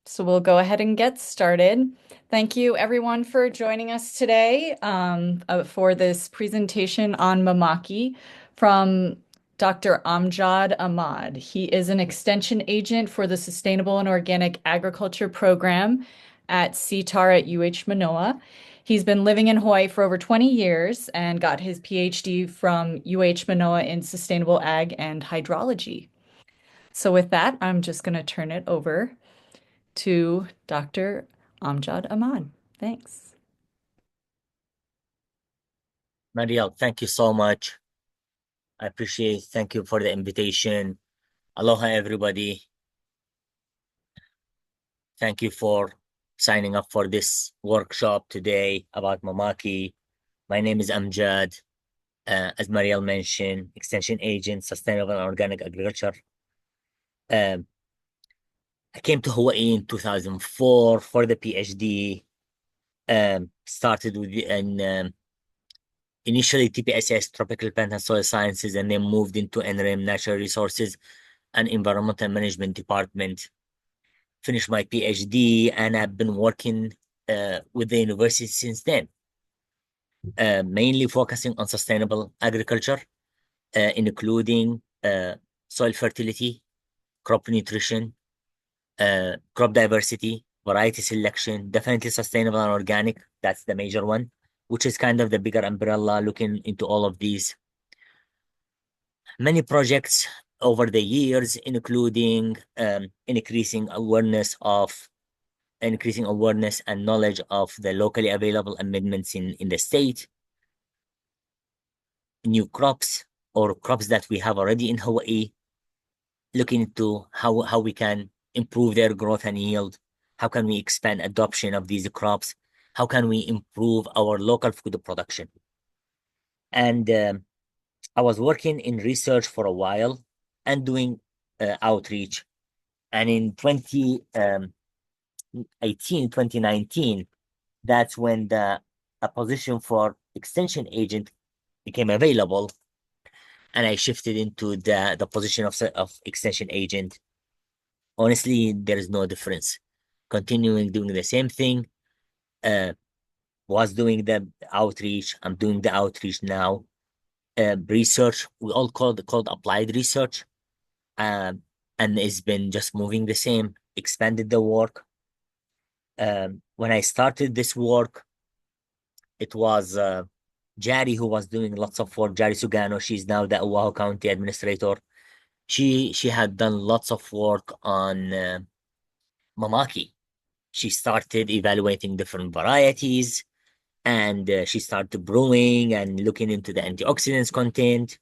So we'll go ahead and get started. Thank you everyone for joining us today for this presentation on Mamaki from Dr. Amjad Ahmad. He is an extension agent for the Sustainable and Organic Agriculture Program at CTAHR at UH Manoa. He's been living in Hawaii for over 20 years and got his PhD from UH Manoa in Sustainable Ag and Hydrology. So with that, I'm just going to turn it over to Dr. Amjad Ahmad. Thanks. Mariel, thank you so much. I appreciate. Thank you for the invitation. Aloha, everybody. Thank you for signing up for this workshop today about Mamaki. My name is Amjad. As Mariel mentioned, Extension Agent, Sustainable and Organic Agriculture. I came to Hawaii in 2004 for the PhD. Started with initially TPSS, Tropical Plant and Soil Sciences, and then moved into NRM, Natural Resources and Environmental Management Department. Finished my PhD, and I've been working with the university since then, mainly focusing on sustainable agriculture, including soil fertility, crop nutrition, crop diversity, variety selection, definitely sustainable and organic. That's the major one, which is kind of the bigger umbrella looking into all of these. Many projects over the years, including increasing awareness and knowledge of the locally available amendments in the state, new crops or crops that we have already in Hawaii, looking into how we can improve their growth and yield. How can we expand adoption of these crops? How can we improve our local food production? And I was working in research for a while and doing outreach. And in 2019, that's when a position for extension agent became available, and I shifted into the position of extension agent. Honestly, there is no difference. Continuing doing the same thing, was doing the outreach. I'm doing the outreach now. Research, we all called applied research, and it's been just moving the same, expanded the work. When I started this work, it was Jari who was doing lots of work. Jari Sugano, she's now the Oahu County Administrator. She had done lots of work on Mamaki. She started evaluating different varieties, and she started brewing and looking into the antioxidants content.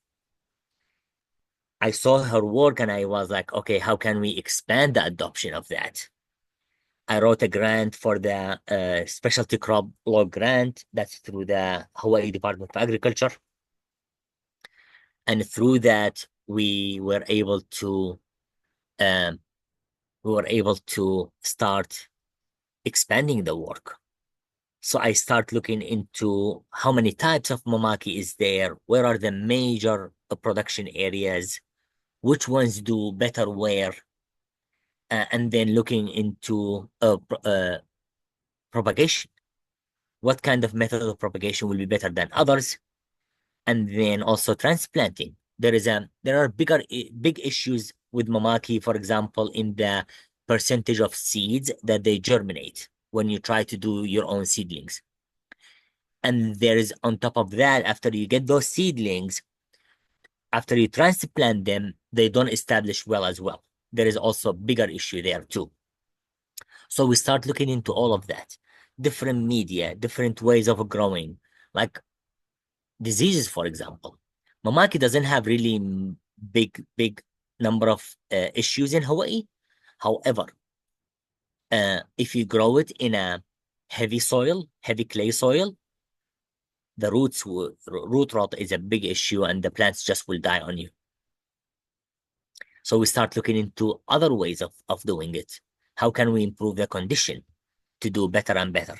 I saw her work and I was like, okay, how can we expand the adoption of that? I wrote a grant for the specialty crop block grant. That's through the Hawaii Department of Agriculture. And through that, we were able to start expanding the work. So I start looking into how many types of Mamaki is there, where are the major production areas, which ones do better where, and then looking into propagation. What kind of method of propagation will be better than others? And then also transplanting. There are big issues with Mamaki, for example, in the percentage of seeds that they germinate when you try to do your own seedlings. And there is, on top of that, after you get those seedlings, after you transplant them, they don't establish well as well. There is also a bigger issue there too. So we start looking into all of that, different media, different ways of growing, like diseases, for example. Mamaki doesn't have really big number of issues in Hawaii. However, if you grow it in a heavy clay soil, the root rot is a big issue, and the plants just will die on you. So we start looking into other ways of doing it. How can we improve the condition to do better and better?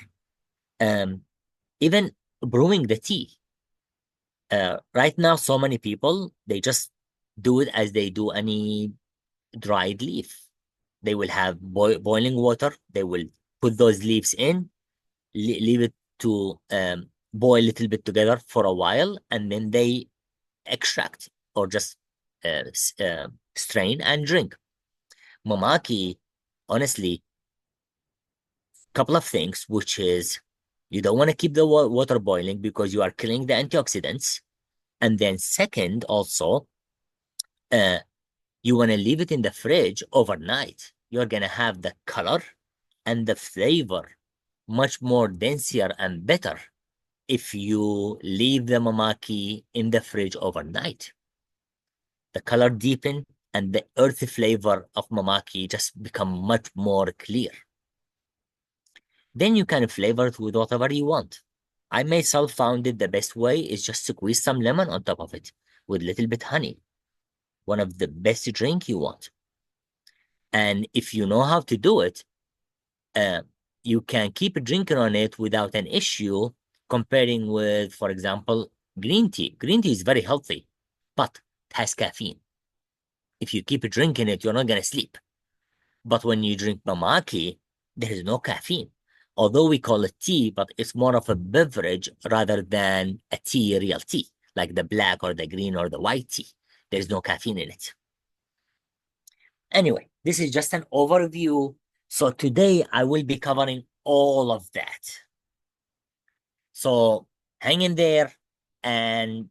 Even brewing the tea. Right now, so many people, they just do it as they do any dried leaf. They will have boiling water. They will put those leaves in, leave it to boil a little bit together for a while, and then they extract or just strain and drink. Mamaki, honestly, couple of things, which is you don't want to keep the water boiling because you are killing the antioxidants. And then second, also, uh, you want to leave it in the fridge overnight. You're going to have the color and the flavor much more denser and better if you leave the mamaki in the fridge overnight. The color deepen and the earthy flavor of mamaki just become much more clear. Then you can flavor it with whatever you want. I myself found it the best way is just squeeze some lemon on top of it with little bit honey. One of the best drink you want. And if you know how to do it, uh, you can keep drinking on it without an issue comparing with, for example, green tea. Green tea is very healthy, but it has caffeine. If you keep drinking it, you're not going to sleep. But when you drink mamaki, there is no caffeine. Although we call it tea, but it's more of a beverage rather than a tea, real tea, like the black or the green or the white tea. There's no caffeine in it. Anyway, this is just an overview. So today I will be covering all of that. So hang in there and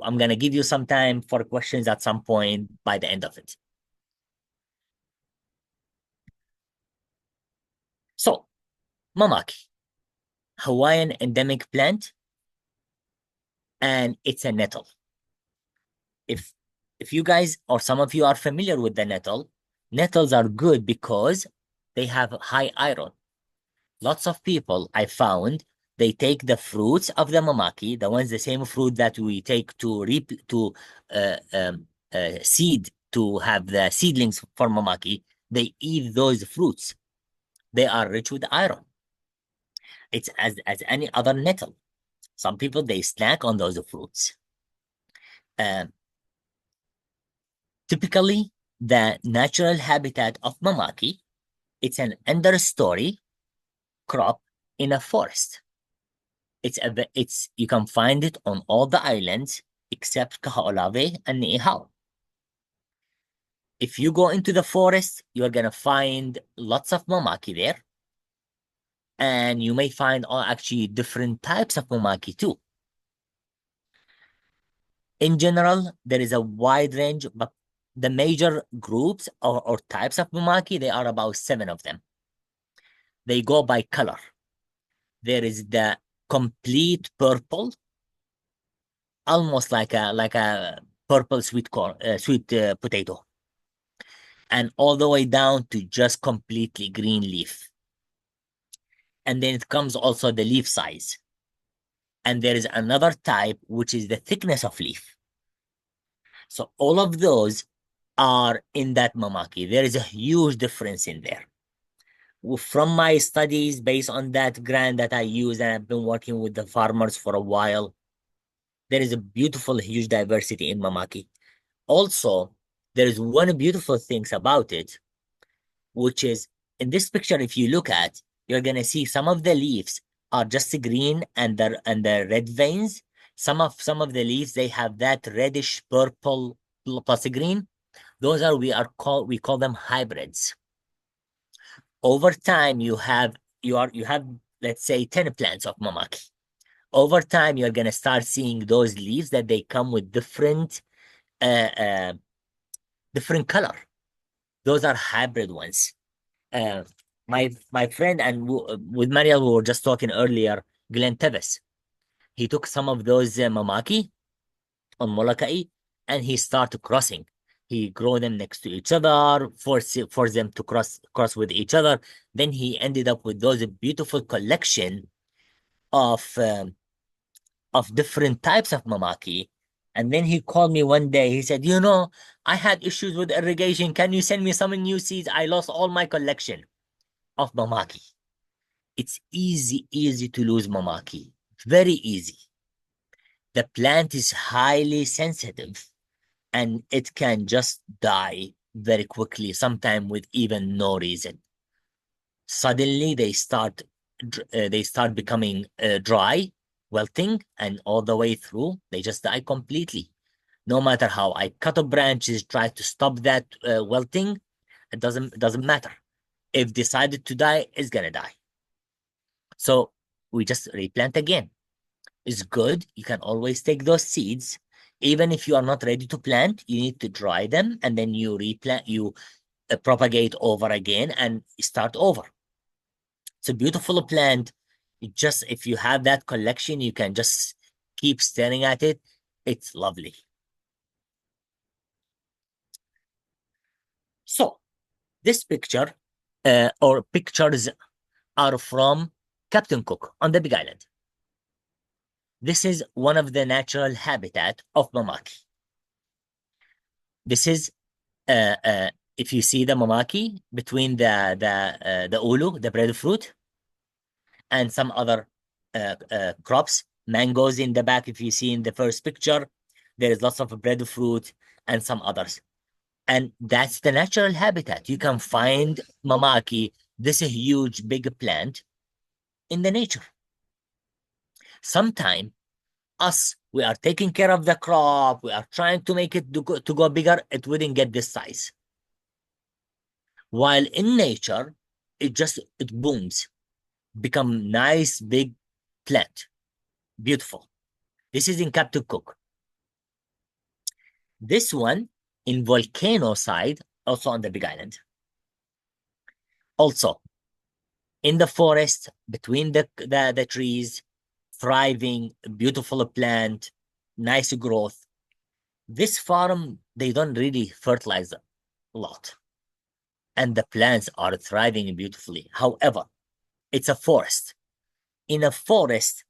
I'm going to give you some time for questions at some point by the end of it. So, Mamaki, Hawaiian endemic plant, and it's a nettle. If if you guys or some of you are familiar with the nettle, nettles are good because they have high iron. Lots of people I found they take the fruits of the mamaki, the same fruit that we take to seed to have the seedlings for mamaki. They eat those fruits. They are rich with iron. It's as any other nettle. Some people they snack on those fruits. Um, Typically, the natural habitat of mamaki, it's an understory crop in a forest. It's you can find it on all the islands except Kaho'olawe and Niihau. If you go into the forest, you're gonna find lots of mamaki there, and you may find all actually different types of mamaki too. In general, there is a wide range, but the major groups or types of mamaki, there are about 7 of them. They go by color. There is the complete purple, almost like a purple sweet corn, sweet potato, and all the way down to just completely green leaf. And then it comes also the leaf size. And there is another type, which is the thickness of leaf. So all of those are in that mamaki. There is a huge difference in there. From my studies, based on that grant that I use, and I've been working with the farmers for a while, there is a beautiful, huge diversity in Mamaki. Also, there is one beautiful thing about it, which is in this picture, if you look at, you're gonna see some of the leaves are just green and the red veins. Some of the leaves they have that reddish purple plus green. Those are we call them hybrids. Over time, you have let's say 10 plants of Mamaki. Over time, you're gonna start seeing those leaves that they come with uh, uh, different color. Those are hybrid ones. Uh, my friend and with Mariel, we were just talking earlier, Glenn Tevis. He took some of those mamaki on Molokai and he started crossing. He grew them next to each other, force them to cross with each other. Then he ended up with those beautiful collection of different types of mamaki. And then he called me one day. He said, I had issues with irrigation. Can you send me some new seeds? I lost all my collection of mamaki. It's easy to lose mamaki. Very easy. The plant is highly sensitive and it can just die very quickly, sometimes with even no reason. Suddenly they start becoming dry, wilting, and all the way through, they just die completely. No matter how I cut off branches, try to stop that wilting, it doesn't matter. If decided to die, it's gonna die. So we just replant again. It's good. You can always take those seeds. Even if you are not ready to plant, you need to dry them and then you replant, you propagate over again and start over. It's a beautiful plant. If you have that collection, you can just keep staring at it. It's lovely. So this picture or pictures are from Captain Cook on the Big Island. This is one of the natural habitat of Mamaki. This is if you see the Mamaki between the ulu, the breadfruit, and some other crops, mangoes in the back. If you see in the first picture, there is lots of breadfruit and some others. And that's the natural habitat. You can find Mamaki, this is a huge, big plant in the nature. Sometime we are taking care of the crop, we are trying to make it to go bigger, it wouldn't get this size. While in nature, it booms, become nice, big plant, beautiful. This is in Captain Cook. This one in Volcano side, also on the Big Island. Also, in the forest, between the trees, thriving, beautiful plant, nice growth. This farm, they don't really fertilize a lot. And the plants are thriving beautifully. However, it's a forest. In a forest,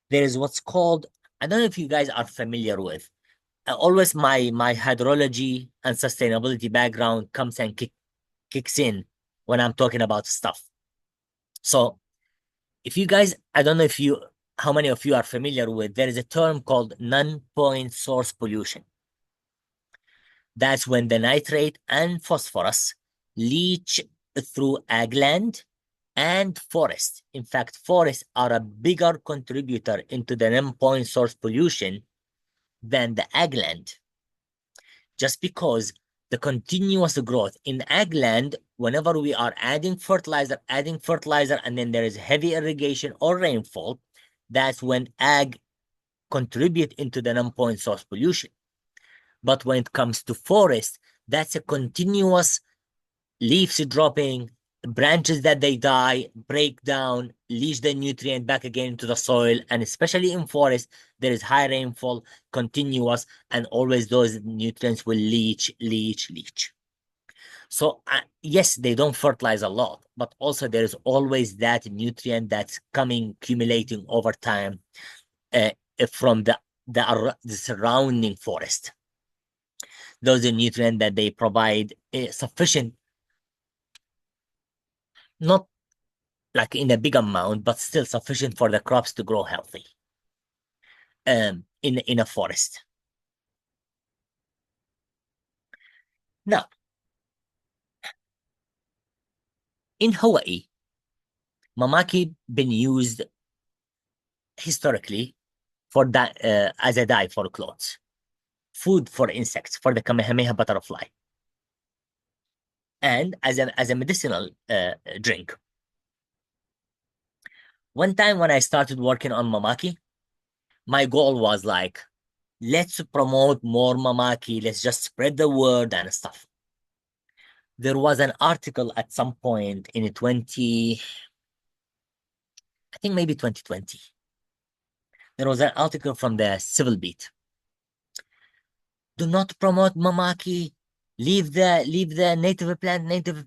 there is what's called, I don't know if you guys are familiar with, always my hydrology and sustainability background comes and kicks in when I'm talking about stuff. So if you guys, I don't know how many of you are familiar with, there is a term called non-point source pollution. That's when the nitrate and phosphorus leach through ag land and forest. In fact, forests are a bigger contributor into the non-point source pollution than the ag land. Just because the continuous growth in ag land, whenever we are adding fertilizer, and then there is heavy irrigation or rainfall, that's when ag contribute into the non-point source pollution. But when it comes to forest, that's a continuous leaves dropping, branches that they die, break down, leach the nutrient back again into the soil. And especially in forest, there is high rainfall, continuous, and always those nutrients will leach. So yes, they don't fertilize a lot, but also there is always that nutrient that's coming, accumulating over time uh, from the surrounding forest. Those are nutrients that they provide sufficient, not like in a big amount, but still sufficient for the crops to grow healthy in a forest. Now, in Hawaii, Mamaki been used historically for that as a dye for clothes, food for insects, for the Kamehameha butterfly, and as a medicinal drink. One time when I started working on Mamaki, my goal was like, let's promote more Mamaki, let's just spread the word and stuff. There was an article at some point in 20, I think maybe 2020. There was an article from the Civil Beat. Do not promote Mamaki. Leave the native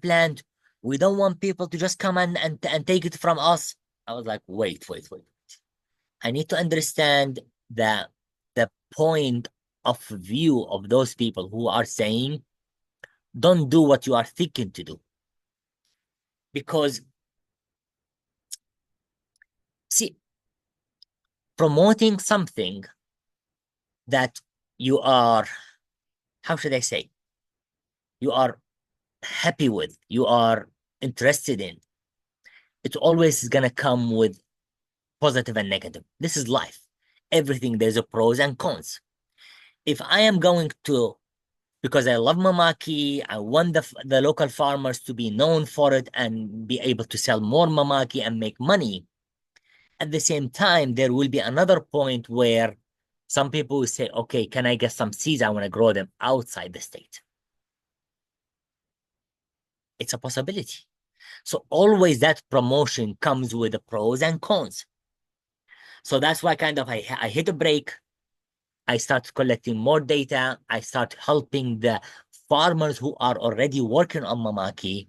plant. We don't want people to just come and take it from us. I was like, wait. I need to understand the point of view of those people who are saying, don't do what you are thinking to do. Because see, promoting something that you are, how should I say? you are happy with, you are interested in, it's always going to come with positive and negative. This is life. Everything, there's a pros and cons. If I am going to, because I love Mamaki, I want the local farmers to be known for it and be able to sell more Mamaki and make money. At the same time, there will be another point where some people will say, okay, can I get some seeds? I want to grow them outside the state. It's a possibility. So always that promotion comes with the pros and cons. So that's why kind of I hit a break. I start collecting more data. I start helping the farmers who are already working on Mamaki,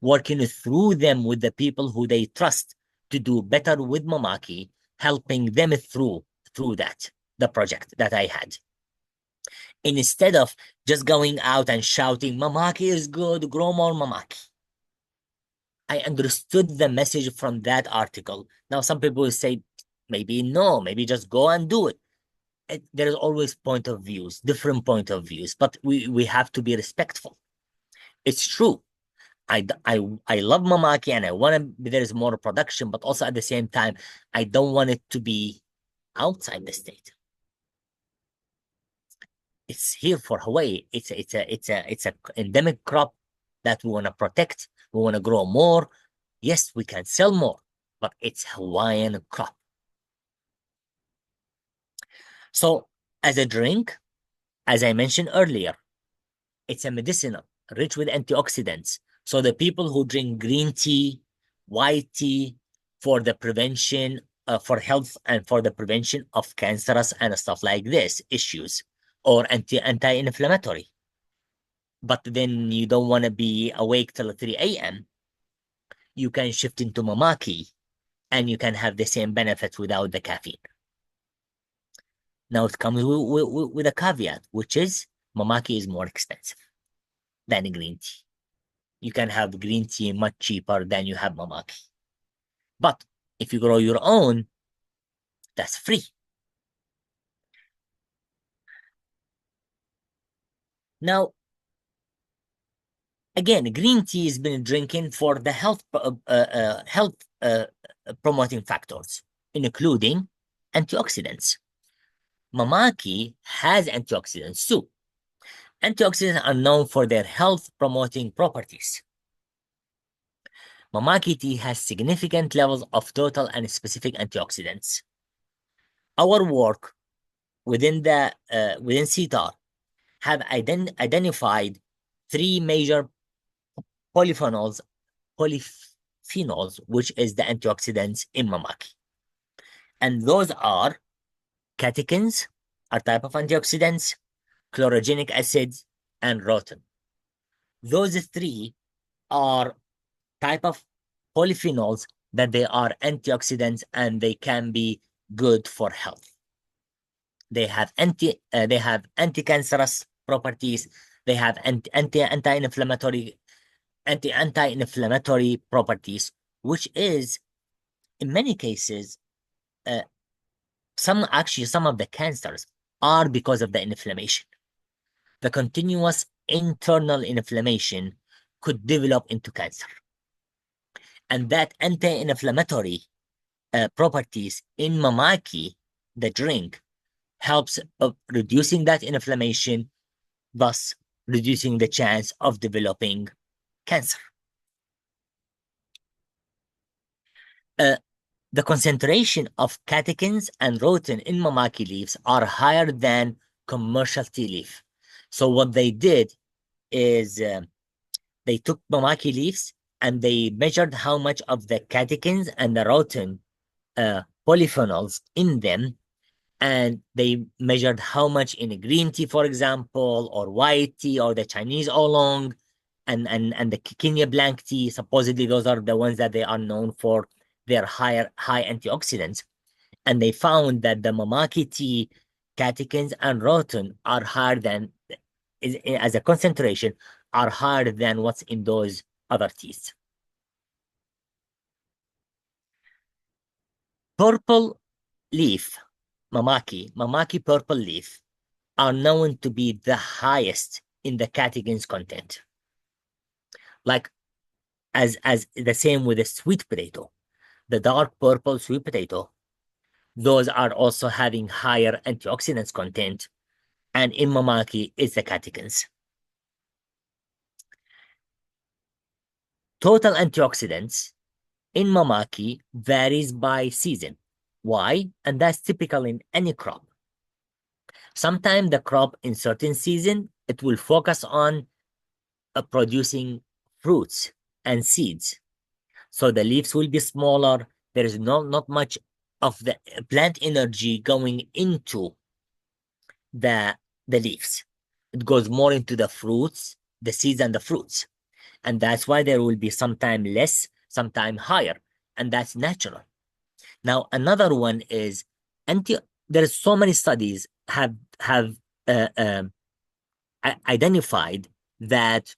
working through them with the people who they trust to do better with Mamaki, helping them through that, the project that I had. Instead of just going out and shouting, Mamaki is good, grow more Mamaki. I understood the message from that article. Now, some people will say, maybe no, maybe just go and do it. There's always point of views, different point of views, but we have to be respectful. It's true. I love Mamaki and I want to, there's more production, but also at the same time, I don't want it to be outside the state. It's here for Hawaii. It's a endemic crop that we want to protect. We want to grow more. Yes, we can sell more, but it's Hawaiian crop. So as a drink, as I mentioned earlier, it's a medicinal, rich with antioxidants. So the people who drink green tea, white tea for the prevention, for health and for the prevention of cancerous and stuff like this issues, or anti-inflammatory. But then you don't want to be awake till 3 a.m. You can shift into Mamaki and you can have the same benefits without the caffeine. Now it comes with a caveat, which is Mamaki is more expensive than green tea. You can have green tea much cheaper than you have Mamaki. But if you grow your own, that's free. Now, again, green tea has been drinking for the health promoting factors, including antioxidants. Mamaki has antioxidants too. Antioxidants are known for their health promoting properties. Mamaki tea has significant levels of total and specific antioxidants. Our work within CTAHR have identified three major polyphenols, which is the antioxidants in Mamaki. And those are catechins, are type of antioxidants, chlorogenic acids, and rutin. Those three are type of polyphenols that they are antioxidants and they can be good for health. They have anti-cancerous properties. They have anti-inflammatory properties, which is in many cases some of the cancers are because of the inflammation. The continuous internal inflammation could develop into cancer. And that anti-inflammatory properties in Mamaki, the drink, helps of reducing that inflammation, thus reducing the chance of developing cancer. Uh, the concentration of catechins and rutin in Mamaki leaves are higher than commercial tea leaf. So what they did is they took Mamaki leaves and they measured how much of the catechins and the rutin polyphenols in them, and they measured how much in a green tea, for example, or white tea, or the Chinese oolong, and the Kenya black tea. Supposedly, those are the ones that they are known for their high antioxidants. And they found that the Mamaki tea, catechins, and rutin are higher than, as a concentration, are higher than what's in those other teas. Purple leaf, Mamaki purple leaf, are known to be the highest in the catechins content. Like as the same with the sweet potato, the dark purple sweet potato, those are also having higher antioxidants content. And in Mamaki, it's the catechins. Total antioxidants in Mamaki varies by season. Why? And that's typical in any crop. Sometimes the crop in certain season, it will focus on producing fruits and seeds. So the leaves will be smaller. There is not much of the plant energy going into the, the leaves. It goes more into the fruits, the seeds and the fruits. And that's why there will be sometime less, sometime higher. And that's natural. Now, another one is anti. There's so many studies have uh, um, identified that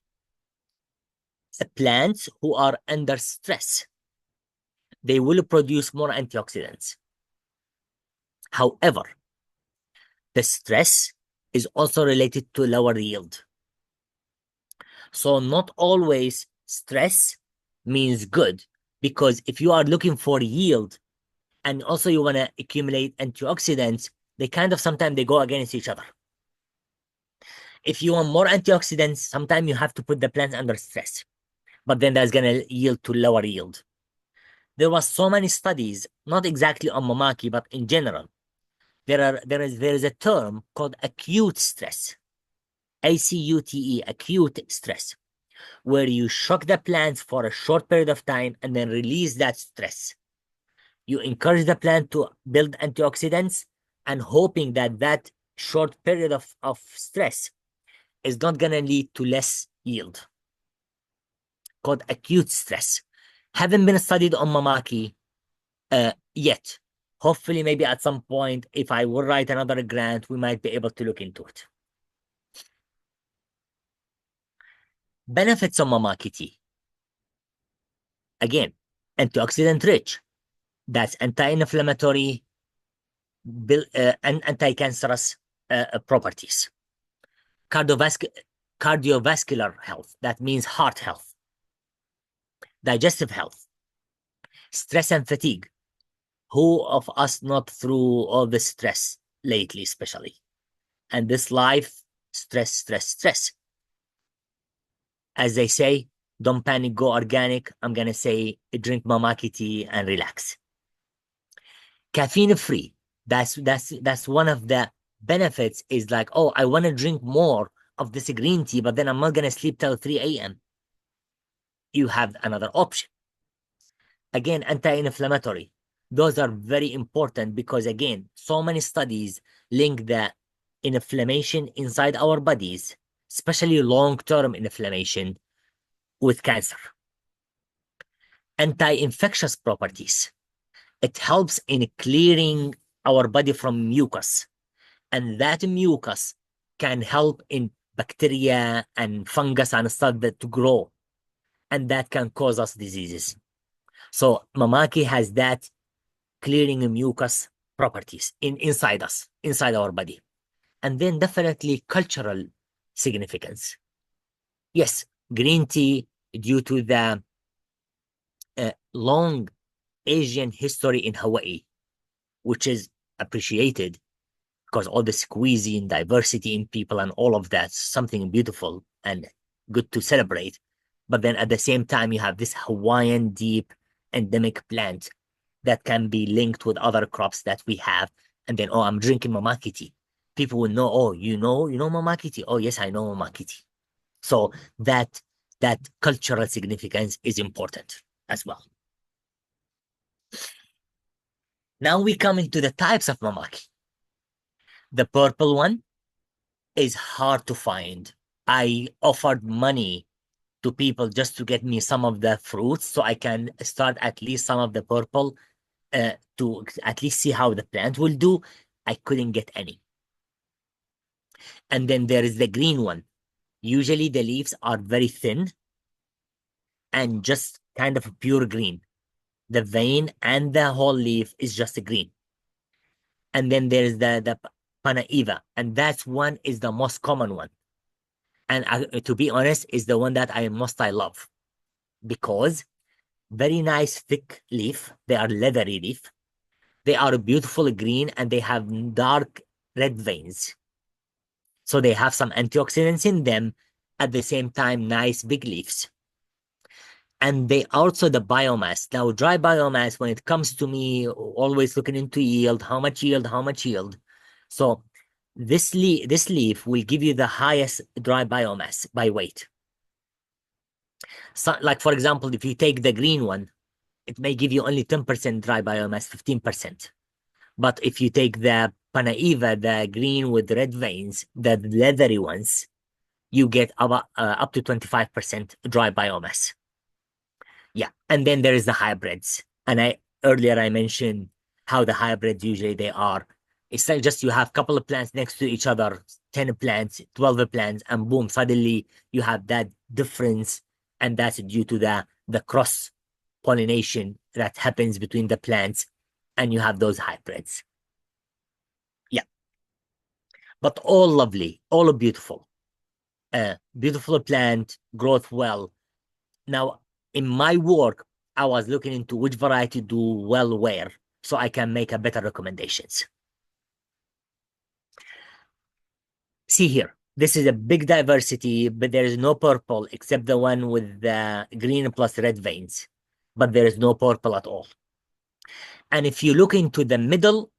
plants who are under stress, they will produce more antioxidants. However, the stress is also related to lower yield. So not always stress means good, because if you are looking for yield and also you want to accumulate antioxidants, they kind of sometimes they go against each other. If you want more antioxidants, sometimes you have to put the plants under stress, but then that's going to yield to lower yield. There was so many studies, not exactly on Mamaki, but in general. There is a term called acute stress, ACUTE, acute stress, where you shock the plants for a short period of time and then release that stress. You encourage the plant to build antioxidants and hoping that that short period of stress is not going to lead to less yield, called acute stress. Haven't been studied on Mamaki yet. Hopefully, maybe at some point, if I will write another grant, we might be able to look into it. Benefits of Mamaki tea. Again, antioxidant rich. That's anti-inflammatory and anti-cancerous properties. Cardiovascular health. That means heart health. Digestive health. Stress and fatigue. Who of us not through all the stress lately, especially? And this life, stress, stress, stress. As they say, don't panic, go organic. I'm going to say drink Mamaki tea and relax. Caffeine free. That's one of the benefits is like, oh, I want to drink more of this green tea, but then I'm not going to sleep till 3 a.m. You have another option. Again, anti-inflammatory. Those are very important because, again, so many studies link the inflammation inside our bodies, especially long-term inflammation, with cancer. Anti-infectious properties. It helps in clearing our body from mucus, and that mucus can help in bacteria and fungus and stuff that to grow, and that can cause us diseases. So Mamaki has that clearing mucus properties inside us, inside our body. And then definitely cultural significance. Yes, green tea, due to the long Asian history in Hawaii, which is appreciated because all this cuisine, diversity in people, and all of that, something beautiful and good to celebrate. But then at the same time, you have this Hawaiian deep endemic plant that can be linked with other crops that we have. And then, oh, I'm drinking Mamaki tea. People will know, oh, you know Mamaki tea. Oh, yes, I know Mamaki tea. So that cultural significance is important as well. Now we come into the types of Mamaki. The purple one is hard to find. I offered money to people just to get me some of the fruits so I can start at least some of the purple to at least see how the plant will do. I couldn't get any. And then there is the green one. Usually the leaves are very thin and just kind of pure green. The vein and the whole leaf is just green. And then there's the Panaiva, and that's one is the most common one. And to be honest, is the one that I love because very nice thick leaf. They are leathery leaf. They are beautiful green and they have dark red veins. So they have some antioxidants in them. At the same time, nice big leaves. And they also the biomass. Now, dry biomass, when it comes to me, always looking into yield, how much yield, how much yield. So this leaf will give you the highest dry biomass by weight. So, like for example, if you take the green one, it may give you only 10% dry biomass, 15%. But if you take the Panaiva, the green with red veins, the leathery ones, you get up to 25% dry biomass. Yeah. And then there is the hybrids. And I mentioned how the hybrids usually they are. It's like just you have a couple of plants next to each other, 10 plants, 12 plants, and boom, suddenly you have that difference. And that's due to the cross pollination that happens between the plants, and you have those hybrids. Yeah. But all lovely, all beautiful. Beautiful plant, growth well. Now, in my work, I was looking into which variety do well where, so I can make a better recommendations. See here, this is a big diversity, but there is no purple except the one with the green plus red veins, but there is no purple at all. And if you look into the middle,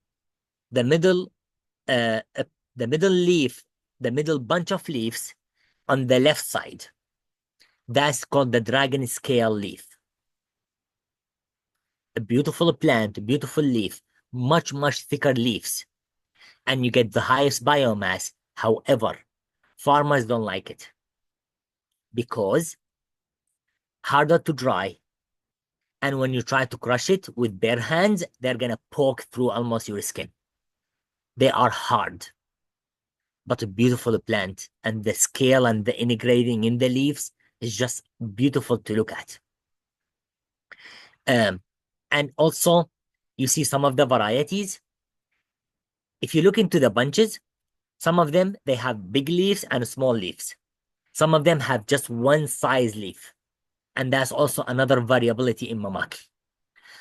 uh, uh, the middle leaf, the middle bunch of leaves on the left side, that's called the dragon scale leaf. A beautiful plant, a beautiful leaf, much thicker leaves, and you get the highest biomass. However, farmers don't like it because harder to dry. And when you try to crush it with bare hands, they're gonna poke through almost your skin. They are hard, but a beautiful plant. And the scale and the integrating in the leaves is just beautiful to look at. Um, and also, you see some of the varieties. If you look into the bunches, some of them they have big leaves and small leaves. Some of them have just one size leaf, and that's also another variability in Mamaki.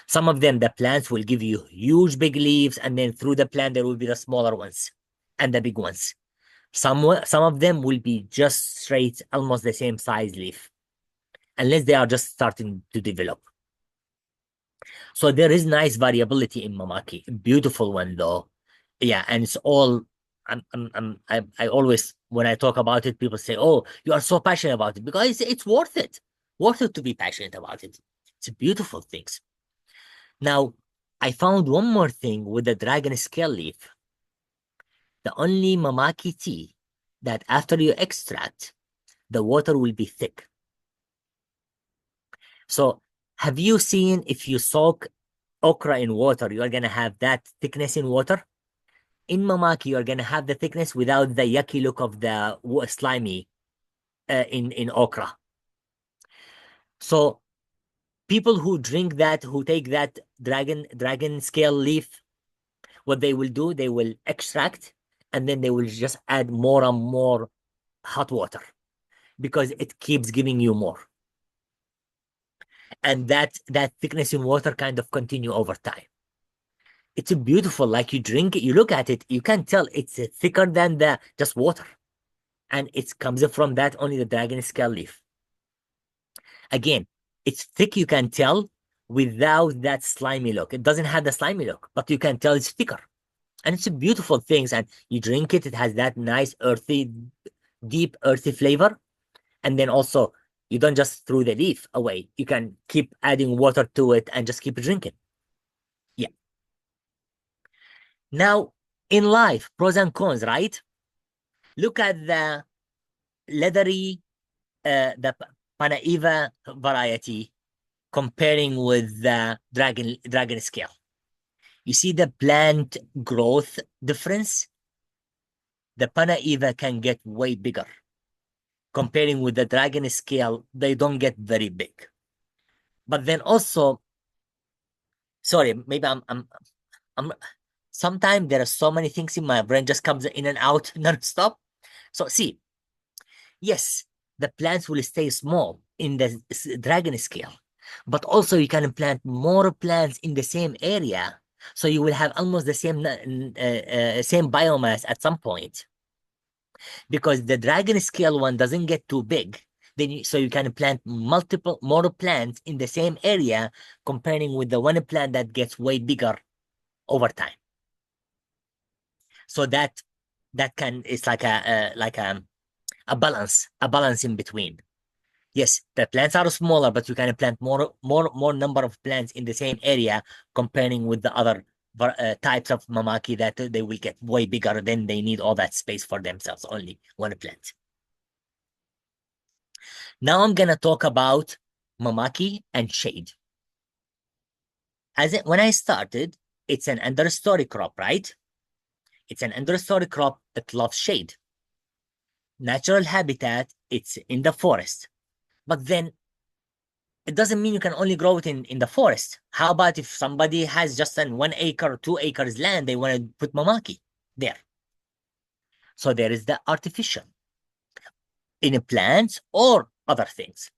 Some of them, the plants will give you huge big leaves, and then through the plant there will be the smaller ones and the big ones. Some of them will be just straight, almost the same size leaf, unless they are just starting to develop. So there is nice variability in Mamaki. Beautiful one though. Yeah, and it's all I always when I talk about it, people say, "Oh, you are so passionate about it," because it's worth it. Worth it to be passionate about it. It's beautiful things. Now, I found one more thing with the dragon scale leaf. The only Mamaki tea that after you extract, the water will be thick. So have you seen if you soak okra in water, you are gonna have that thickness in water? In Mamaki, you're gonna have the thickness without the yucky look of the slimy in okra. So people who drink that, who take that dragon scale leaf, what they will do, they will extract, and then they will just add more and more hot water because it keeps giving you more, and that thickness in water kind of continue over time. It's a beautiful, like you drink it, you look at it, you can tell it's thicker than the just water, and it comes from that only the dragon scale leaf. Again, it's thick, you can tell without that slimy look. It doesn't have the slimy look, but you can tell it's thicker. And it's a beautiful thing. And you drink it, it has that nice earthy, deep earthy flavor. And then also, you don't just throw the leaf away. You can keep adding water to it and just keep drinking. Yeah. Now, in life, pros and cons, right? Look at the leathery, the Panaiva variety comparing with the dragon scale. You see the plant growth difference? The Panaiva can get way bigger. Comparing with the dragon scale, they don't get very big. But then also, sorry, maybe I'm sometimes there are so many things in my brain just comes in and out non-stop. So see, Yes, the plants will stay small in the dragon scale, but also you can plant more plants in the same area. So you will have almost the same biomass at some point, because the dragon scale one doesn't get too big. So you can plant multiple more plants in the same area, comparing with the one plant that gets way bigger over time. So that can it's like a balance in between. Yes, the plants are smaller, but you can plant more number of plants in the same area, comparing with the other types of mamaki that they will get way bigger. Then they need all that space for themselves, only one plant. Now I'm gonna talk about Mamaki and shade. When I started, it's an understory crop, right? It's an understory crop that loves shade. Natural habitat, it's in the forest. But then it doesn't mean you can only grow it in the forest. How about if somebody has just an 1 acre or 2 acres land, they want to put Mamaki there? So there is the artificial in plants or other things.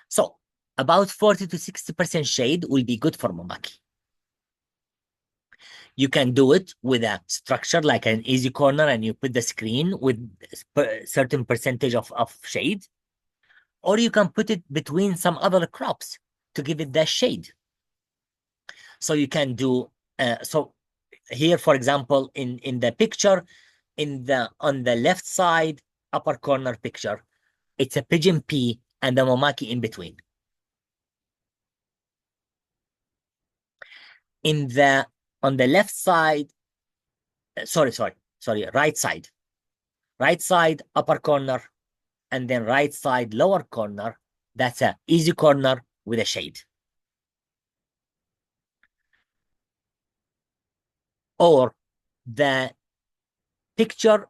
So about 40 to 60% shade will be good for Mamaki. You can do it with a structure like an easy corner, and you put the screen with certain percentage of shade, or you can put it between some other crops to give it that shade. So you can do so here, for example, in the picture, on the left side upper corner picture, it's a pigeon pea and the Mamaki in between. In the on the left side, sorry, right side upper corner, and then right side lower corner, that's a easy corner with a shade. Or the picture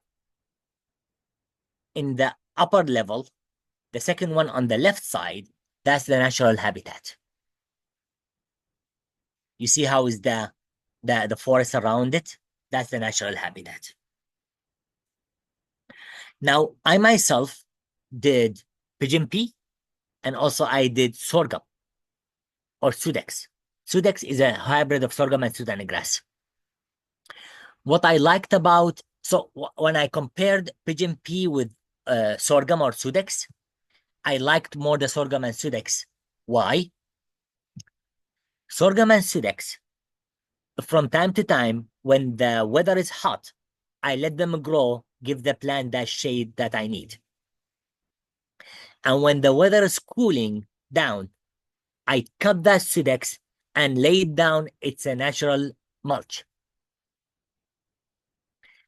in the upper level, the second one on the left side, that's the natural habitat. You see how is the forest around it? That's the natural habitat. Now, I myself did pigeon pea, and also I did sorghum or sudex. Sudex is a hybrid of sorghum and Sudan grass. What I liked about, so when I compared pigeon pea with sorghum or sudex, I liked more the sorghum and sudex. Why? Sorghum and sudex, from time to time, when the weather is hot, I let them grow, give the plant that shade that I need. And when the weather is cooling down, I cut that sudex and lay it down. It's a natural mulch.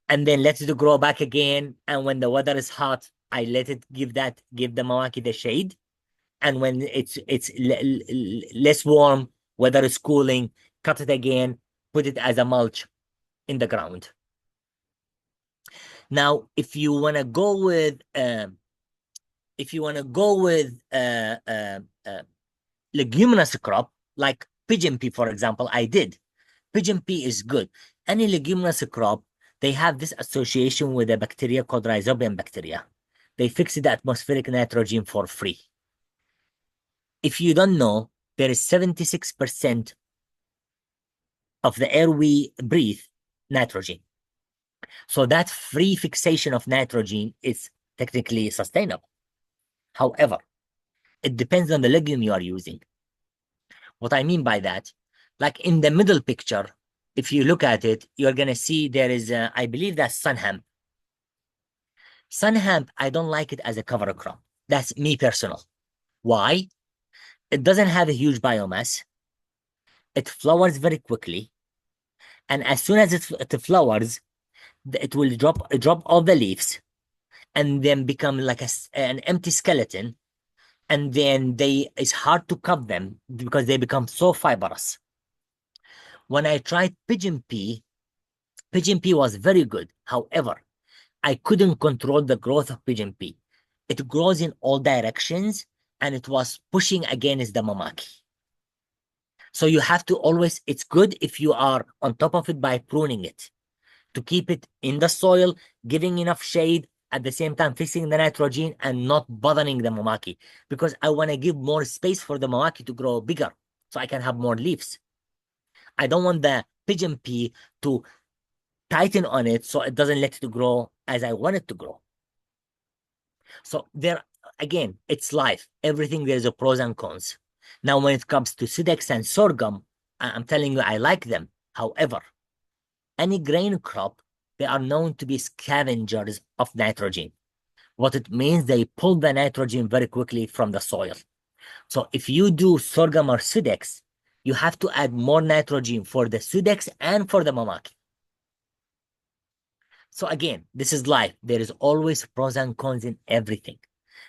And then let it grow back again. And when the weather is hot, I let it give the Mamaki the shade. And when it's less warm, weather is cooling, cut it again, put it as a mulch in the ground. Now, if you want to go with leguminous crop like pigeon pea, for example, I did. Pigeon pea is good. Any leguminous crop, they have this association with a bacteria called rhizobium bacteria. They fix the atmospheric nitrogen for free. If you don't know, there is 76% of the air we breathe nitrogen. So that free fixation of nitrogen is technically sustainable. However, it depends on the legume you are using. What I mean by that, like in the middle picture, if you look at it, you're going to see there is, I believe that's sun hemp. Sun hemp, I don't like it as a cover crop. That's me personal. Why? It doesn't have a huge biomass. It flowers very quickly. And as soon as it flowers, it will drop all the leaves and then become like an empty skeleton. And then it's hard to cut them because they become so fibrous. When I tried pigeon pea was very good. However, I couldn't control the growth of pigeon pea. It grows in all directions, and it was pushing against the Mamaki. So you have to always, it's good if you are on top of it by pruning it to keep it in the soil, giving enough shade, at the same time fixing the nitrogen and not bothering the Mamaki, because I want to give more space for the Mamaki to grow bigger so I can have more leaves. I don't want the pigeon pea to tighten on it so it doesn't let it grow as I want it to grow. So there, again, it's life. Everything there's a pros and cons. Now, when it comes to Sidex and sorghum, I'm telling you, I like them. However, any grain crop, they are known to be scavengers of nitrogen. What it means, they pull the nitrogen very quickly from the soil. So if you do sorghum or Sidex, you have to add more nitrogen for the Sidex and for the Mamaki. So again, this is life. There is always pros and cons in everything.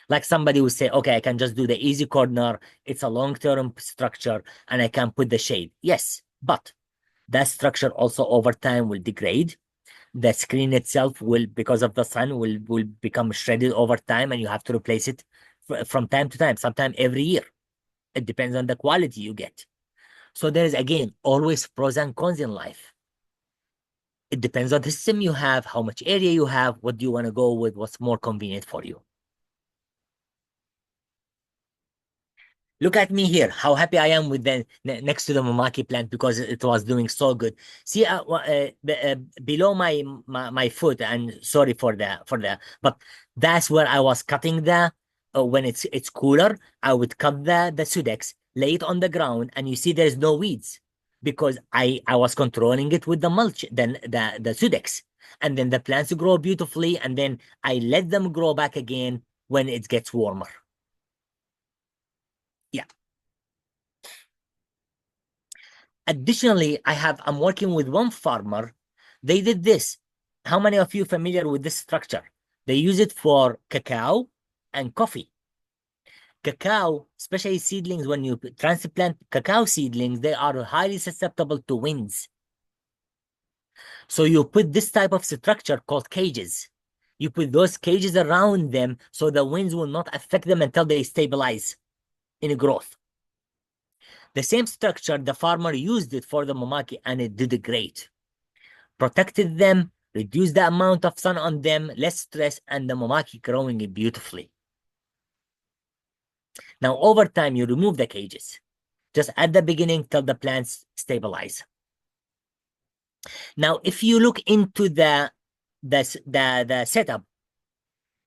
Like somebody will say, okay, I can just do the easy corner. It's a long-term structure and I can put the shade. Yes, but that structure also over time will degrade. The screen itself will, because of the sun, will become shredded over time and you have to replace it from time to time, sometime every year. It depends on the quality you get. So there is, again, always pros and cons in life. It depends on the system you have, how much area you have, what do you want to go with, what's more convenient for you. Look at me here, how happy I am with the next to the Mamaki plant because it was doing so good. See, below my foot, and sorry for but that's where I was cutting the, when it's cooler, I would cut the Sudex, lay it on the ground, and you see there's no weeds because I was controlling it with the mulch, then the Sudex, and then the plants grow beautifully, and then I let them grow back again when it gets warmer. Yeah. Additionally, I'm working with one farmer. They did this. How many of you familiar with this structure? They use it for cacao and coffee. Cacao, especially seedlings, when you transplant cacao seedlings, they are highly susceptible to winds. So you put this type of structure called cages. You put those cages around them so the winds will not affect them until they stabilize in growth. The same structure, the farmer used it for the Mamaki and it did great. Protected them, reduced the amount of sun on them, less stress, and the Mamaki growing beautifully. Now, over time, you remove the cages. Just at the beginning till the plants stabilize. Now, if you look into the setup,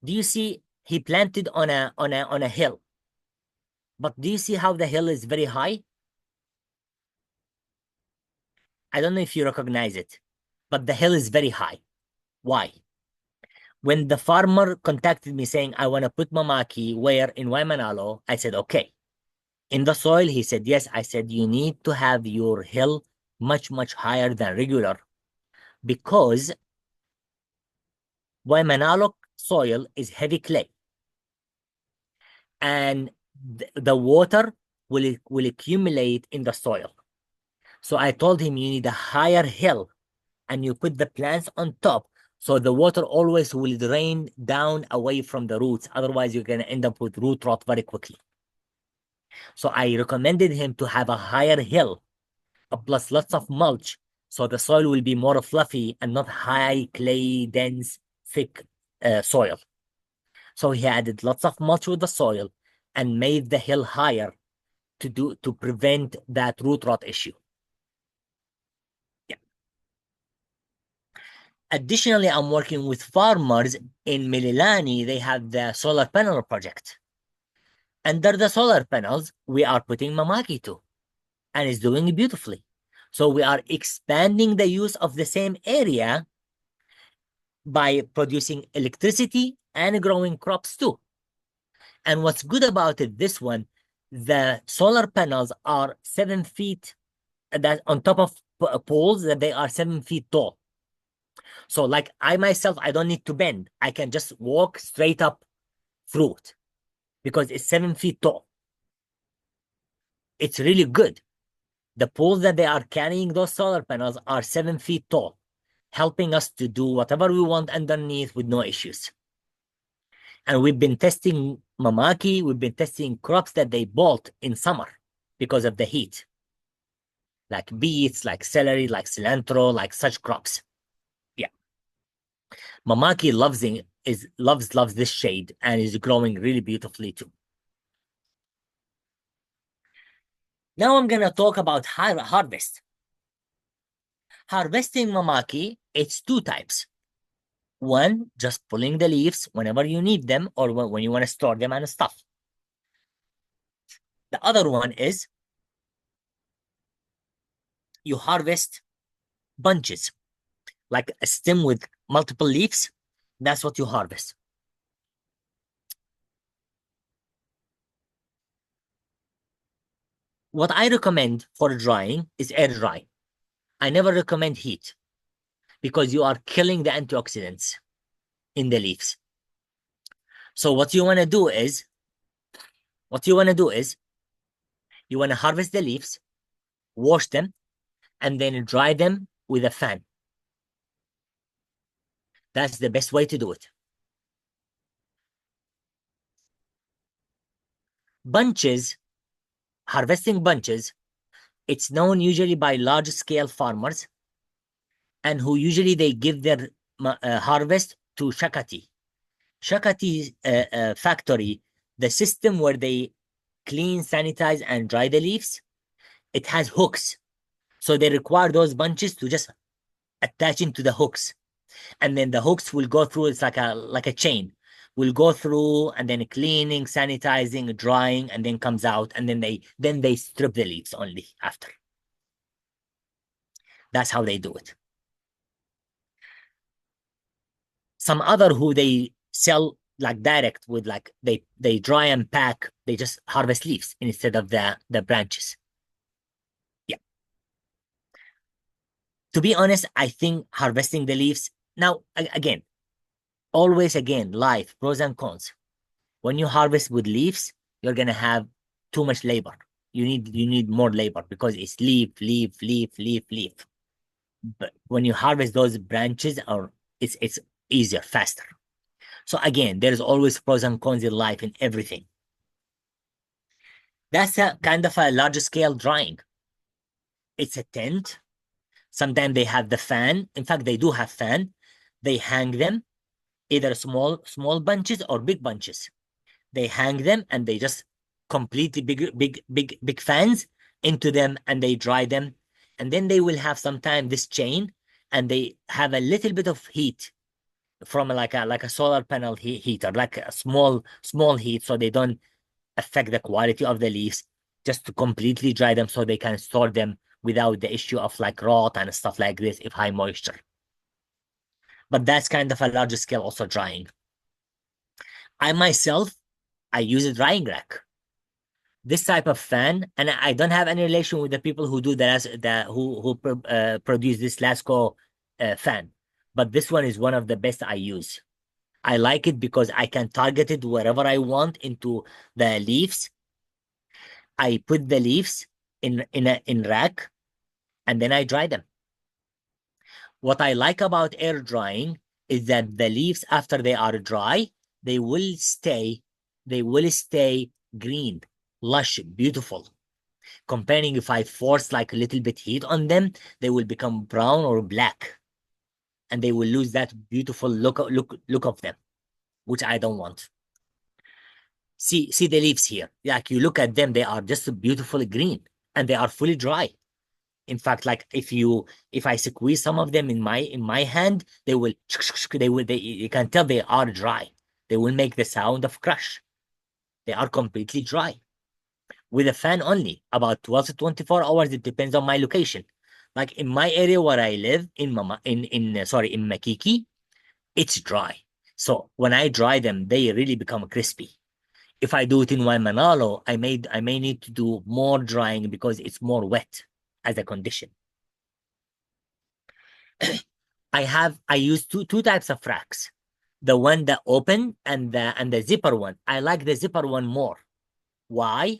do you see he planted on a hill? But do you see how the hill is very high? I don't know if you recognize it, but the hill is very high. Why? When the farmer contacted me saying, I want to put Mamaki where in Waimanalo, I said, okay. In the soil, he said, yes. I said, you need to have your hill much, much higher than regular because Waimanalo soil is heavy clay and the water will accumulate in the soil. So I told him you need a higher hill and you put the plants on top so the water always will drain down away from the roots. Otherwise, you're going to end up with root rot very quickly. So I recommended him to have a higher hill plus lots of mulch so the soil will be more fluffy and not high clay dense thick soil. So he added lots of mulch with the soil and made the hill higher to prevent that root rot issue. Yeah. Additionally, I'm working with farmers in Mililani. They have the solar panel project. Under the solar panels, we are putting Mamaki too, and it's doing beautifully. So we are expanding the use of the same area by producing electricity and growing crops too. And what's good about it, this one, the solar panels are 7 feet that on top of poles that they are 7 feet tall. So like I myself, I don't need to bend. I can just walk straight up through it because it's 7 feet tall. It's really good. The poles that they are carrying those solar panels are 7 feet tall, helping us to do whatever we want underneath with no issues. And we've been testing Mamaki, we've been testing crops that they bolt in summer because of the heat, like beets, like celery, like cilantro, like such crops. Yeah. Mamaki loves this shade and is growing really beautifully too. Now I'm gonna talk about harvest. Harvesting Mamaki, it's two types. One, just pulling the leaves whenever you need them or when you want to store them and stuff. The other one is you harvest bunches, like a stem with multiple leaves. That's what you harvest. What I recommend for drying is air dry. I never recommend heat because you are killing the antioxidants in the leaves. So what you want to do is you want to harvest the leaves, wash them, and then dry them with a fan. That's the best way to do it. Bunches, harvesting bunches, it's known usually by large scale farmers and who usually they give their harvest to Shakati. Shakati factory, the system where they clean, sanitize, and dry the leaves, it has hooks. So they require those bunches to just attach into the hooks. And then the hooks will go through, it's like a chain. Will go through and then cleaning, sanitizing, drying, and then comes out, and then they strip the leaves only after. That's how they do it. Some other who they sell like direct with like they dry and pack, they just harvest leaves instead of the branches. Yeah. To be honest, I think harvesting the leaves now again, always again, life, pros and cons. When you harvest with leaves, you're gonna have too much labor. You need more labor because it's leaf, leaf, leaf, leaf, leaf. But when you harvest those branches, or it's easier, faster. So again, there's always pros and cons in life in everything. That's a kind of a large scale drying. It's a tent. Sometimes they have the fan. In fact, they do have fan. They hang them, either small bunches or big bunches. They hang them and they just completely big fans into them and they dry them. And then they will have sometime this chain and they have a little bit of heat from like a solar panel heater, like a small heat, so they don't affect the quality of the leaves, just to completely dry them so they can store them without the issue of like rot and stuff like this if high moisture. But that's kind of a larger scale also drying. I myself, I use a drying rack. This type of fan, and I don't have any relation with the people who do who produce this Lasco fan, but this one is one of the best I use. I like it because I can target it wherever I want into the leaves. I put the leaves in rack and then I dry them. What I like about air drying is that the leaves after they are dry, they will stay they will stay green, lush, beautiful. Comparing if I force like a little bit heat on them, they will become brown or black and they will lose that beautiful look of them, which I don't want. See the leaves here. Like you look at them, they are just beautifully green and they are fully dry. In fact, like if I squeeze some of them in my hand, they you can tell they are dry. They will make the sound of crush. They are completely dry. With a fan only, about 12 to 24 hours, it depends on my location. Like in my area where I live in Mama in sorry, in Makiki, it's dry. So when I dry them, they really become crispy. If I do it in Waimanalo, I may need to do more drying because it's more wet as a condition. I use two types of racks. The one that open and the zipper one. I like the zipper one more. Why?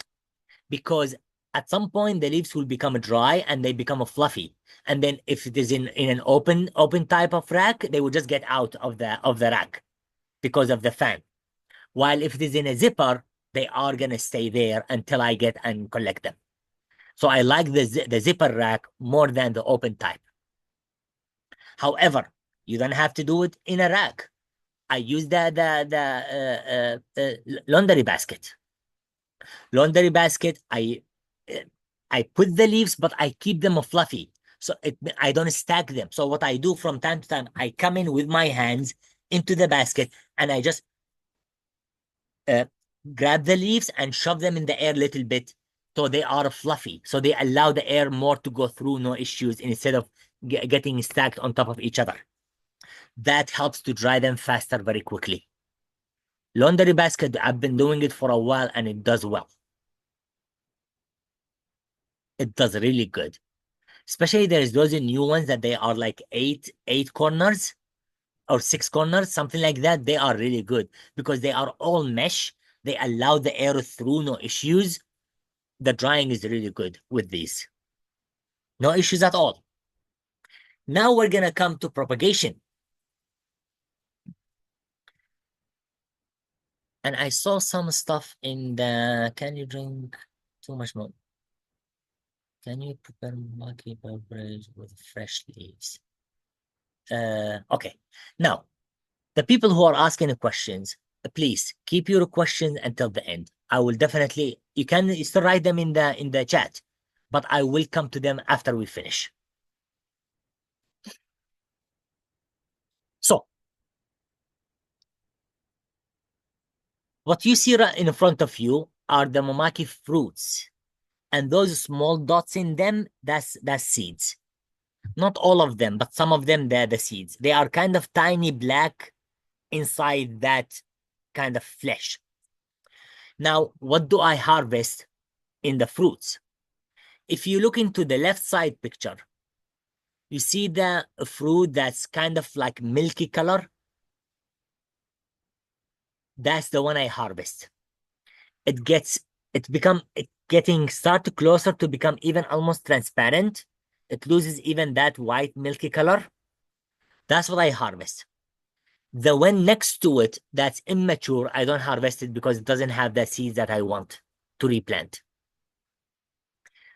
Because at some point the leaves will become dry and they become fluffy. And then if it is in an open type of rack, they will just get out of the rack because of the fan. While if it is in a zipper, they are gonna stay there until I get and collect them. So I like the zipper rack more than the open type. However, You don't have to do it in a rack. I use the laundry basket. Laundry basket, I put the leaves, but I keep them fluffy. So I don't stack them. So what I do from time to time, I come in with my hands into the basket and I just uh, grab the leaves and shove them in the air a little bit so they are fluffy. So they allow the air more to go through, no issues, instead of getting stacked on top of each other. That helps to dry them faster very quickly. Laundry basket, I've been doing it for a while and it does well. It does really good. Especially there's those new ones that they are like eight corners or six corners, something like that. They are really good because they are all mesh. They allow the air through, no issues. The drying is really good with these. No issues at all. Now we're gonna come to propagation. And I saw some stuff in the, can you drink too much more? Can you prepare Mamaki beverage with fresh leaves? Okay. Now, the people who are asking the questions, please keep your questions until the end. I will definitely, you can still write them in the chat, but I will come to them after we finish. So, what you see right in front of you are the Mamaki fruits, and those small dots in them, that's seeds. Not all of them, but some of them, they're the seeds. They are kind of tiny black inside that kind of flesh. Now, what do I harvest in the fruits? If you look into the left side picture, you see the fruit that's kind of like milky color. That's the one I harvest. It gets, it getting start to closer to become even almost transparent. It loses even that white milky color. That's what I harvest. The one next to it that's immature, I don't harvest it because it doesn't have the seeds that I want to replant.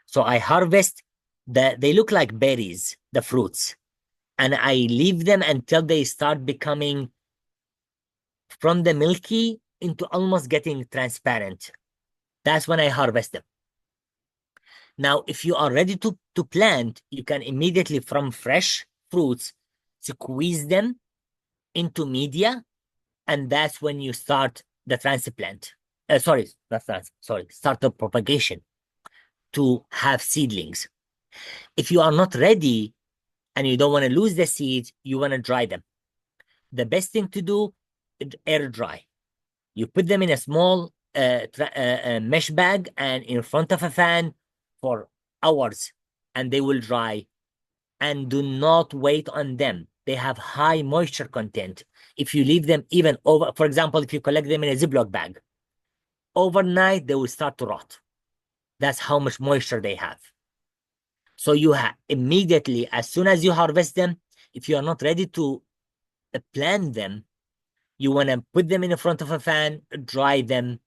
So I harvest they look like berries, the fruits, and I leave them until they start becoming from the milky into almost getting transparent. That's when I harvest them. Now, if you are ready to plant, you can immediately from fresh fruits squeeze them into media, and that's when you start the transplant. Sorry, start the propagation to have seedlings. If you are not ready and you don't want to lose the seeds, you want to dry them. The best thing to do is air dry. You put them in a small mesh bag and in front of a fan for hours, and they will dry. And do not wait on them. They have high moisture content. If you leave them even over, for example, if you collect them in a Ziploc bag, overnight they will start to rot. That's how much moisture they have. So you immediately, as soon as you harvest them, if you are not ready to plant them, you want to put them in the front of a fan, dry them.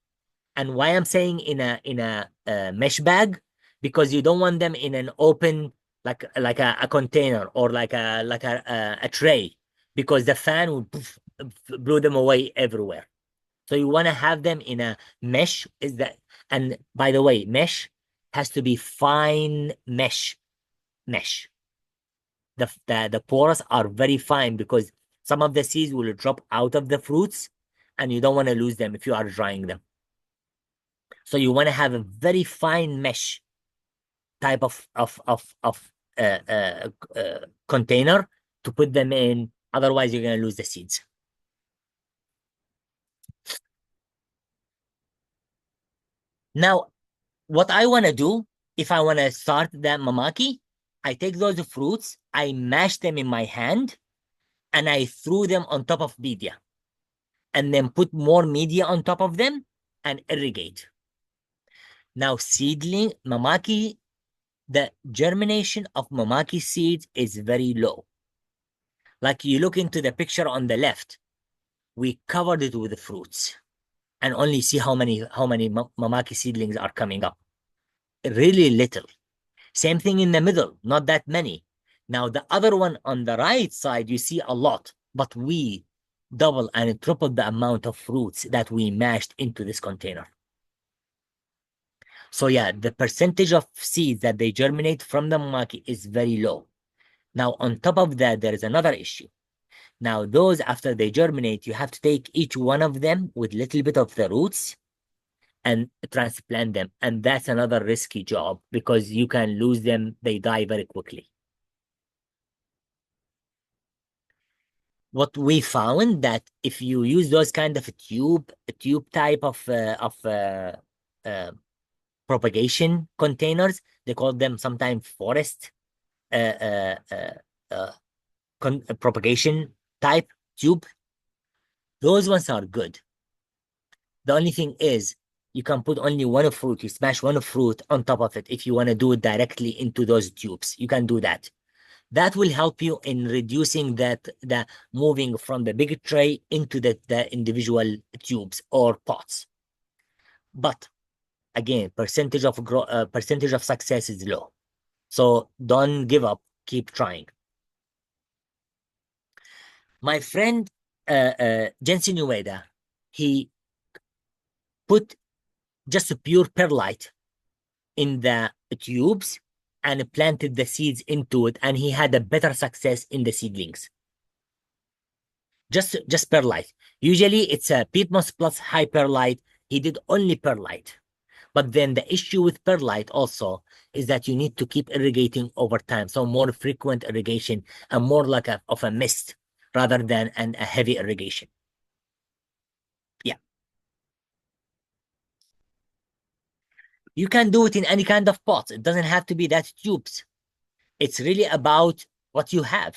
And why I'm saying in a mesh bag, because you don't want them in an open like a container or like a tray, because the fan will blow them away everywhere. So you want to have them in a mesh. Is that, and by the way, mesh has to be fine mesh. The pores are very fine because some of the seeds will drop out of the fruits and you don't want to lose them if you are drying them. So you want to have a very fine mesh type of container to put them in. Otherwise, you're going to lose the seeds. Now, what I want to do, if I want to start the mamaki, I take those fruits, I mash them in my hand, and I threw them on top of media, and then put more media on top of them and irrigate. Now, seedling mamaki, the germination of mamaki seeds is very low. Like you look into the picture on the left, we covered it with the fruits and only see how many mamaki seedlings are coming up. Really little. Same thing in the middle, not that many. Now, the other one on the right side, you see a lot, but we double and triple the amount of fruits that we mashed into this container. So yeah, the percentage of seeds that they germinate from the mamaki is very low. Now, on top of that, there is another issue. Now, those after they germinate, you have to take each one of them with little bit of the roots and transplant them. And that's another risky job because you can lose them. They die very quickly. What we found that if you use those kind of tube type of uh, propagation containers, they call them sometimes forest uh, uh, uh, uh, propagation type tube. Those ones are good. The only thing is you can put only one fruit. You smash one fruit on top of it. If you want to do it directly into those tubes, you can do that. That will help you in reducing the moving from the big tray into the individual tubes or pots. But again, percentage of success is low. So don't give up. Keep trying. My friend Jensen Ueda, he put just a pure perlite in the tubes and planted the seeds into it, and he had a better success in the seedlings. Just perlite. Usually it's a peat moss plus high perlite. He did only perlite. But then the issue with perlite also is that you need to keep irrigating over time. So more frequent irrigation and more like of a mist rather than a heavy irrigation. Yeah. You can do it in any kind of pots. It doesn't have to be that tubes. It's really about what you have.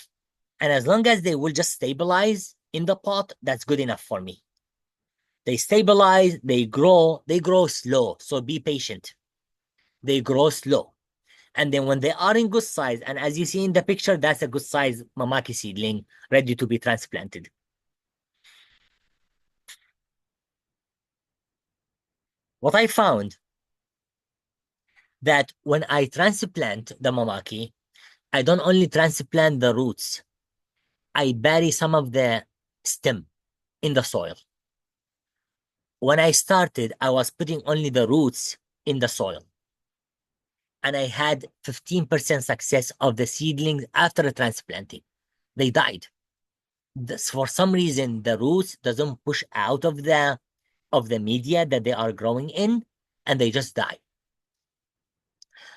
And as long as they will just stabilize in the pot, that's good enough for me. They stabilize, they grow slow. So be patient. They grow slow. And then when they are in good size, and as you see in the picture, that's a good size Mamaki seedling ready to be transplanted. What I found that when I transplant the Mamaki, I don't only transplant the roots, I bury some of the stem in the soil. When I started, I was putting only the roots in the soil. And I had 15% success of the seedlings after transplanting. They died. For some reason, the roots doesn't push out of the media that they are growing in, and they just die.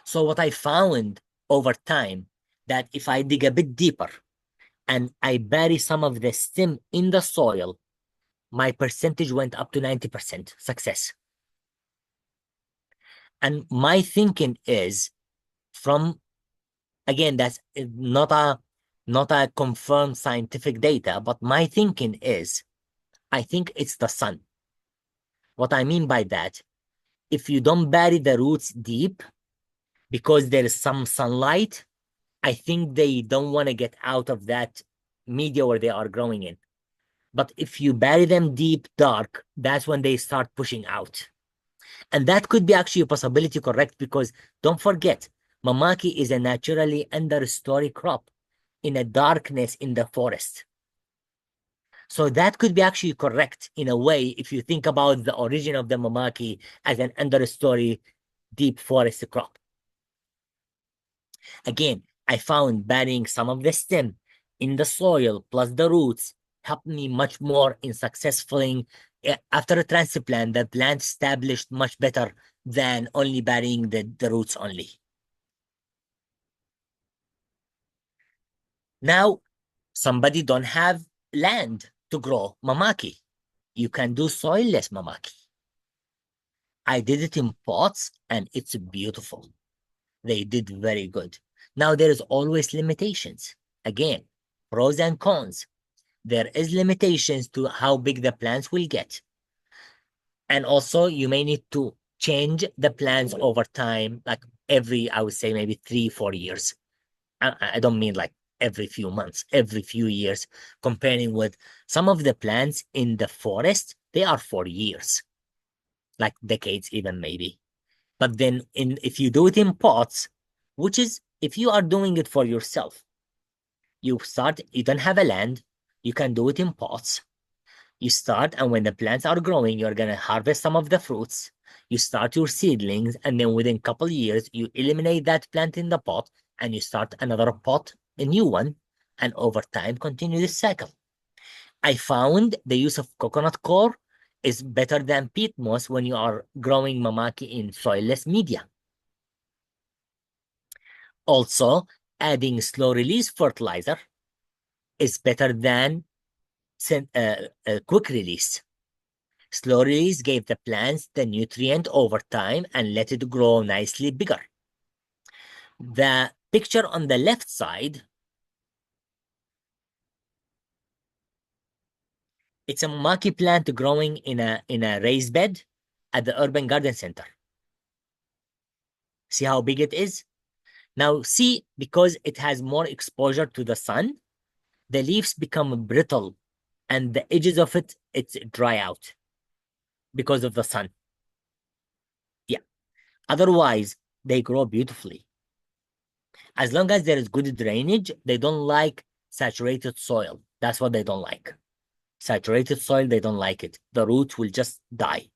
So what I found over time that if I dig a bit deeper and I bury some of the stem in the soil, my percentage went up to 90% success. And my thinking is from, again, that's not a confirmed scientific data, but my thinking is I think it's the sun. What I mean by that, if you don't bury the roots deep because there is some sunlight, I think they don't want to get out of that media where they are growing in. But if you bury them deep, dark, that's when they start pushing out. And that could be actually a possibility, correct? Because don't forget, Mamaki is a naturally understory crop in a darkness in the forest. So that could be actually correct in a way if you think about the origin of the Mamaki as an understory deep forest crop. Again, I found burying some of the stem in the soil plus the roots helped me much more in successfully after a transplant, the plant established much better than only burying the roots only. Now, somebody don't have land to grow Mamaki. You can do soilless Mamaki. I did it in pots and it's beautiful. They did very good. Now there is always limitations. Again, pros and cons. There is limitations to how big the plants will get. And also you may need to change the plants over time, like every, I would say maybe 3, 4 years. I don't mean like every few months, every few years, comparing with some of the plants in the forest, they are for years, like decades even maybe. But then if you do it in pots, which is if you are doing it for yourself, You don't have a land, you can do it in pots. You start, and when the plants are growing, you're gonna harvest some of the fruits. You start your seedlings, and then within a couple years, you eliminate that plant in the pot, and you start another pot, a new one, and over time continue this cycle. I found the use of coconut coir is better than peat moss when you are growing mamaki in soilless media. Also, adding slow release fertilizer is better than quick release. Slow release gave the plants the nutrient over time and let it grow nicely bigger. The picture on the left side, it's a mamaki plant growing in a raised bed at the urban garden center. See how big it is? Now see, because it has more exposure to the sun, the leaves become brittle and the edges of it's dry out because of the sun. Yeah. Otherwise, they grow beautifully. As long as there is good drainage, they don't like saturated soil. That's what they don't like. Saturated soil, they don't like it. The roots will just die.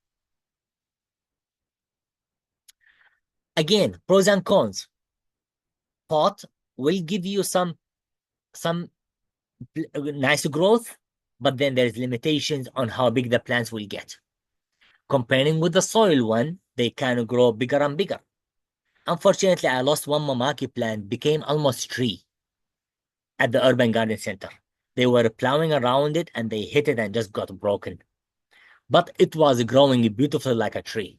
Again, pros and cons. Pot will give you some nice growth, but then there's limitations on how big the plants will get. Comparing with the soil one, they can grow bigger and bigger. Unfortunately, I lost one mamaki plant, became almost tree at the urban garden center. They were plowing around it and they hit it and just got broken. But it was growing beautifully like a tree.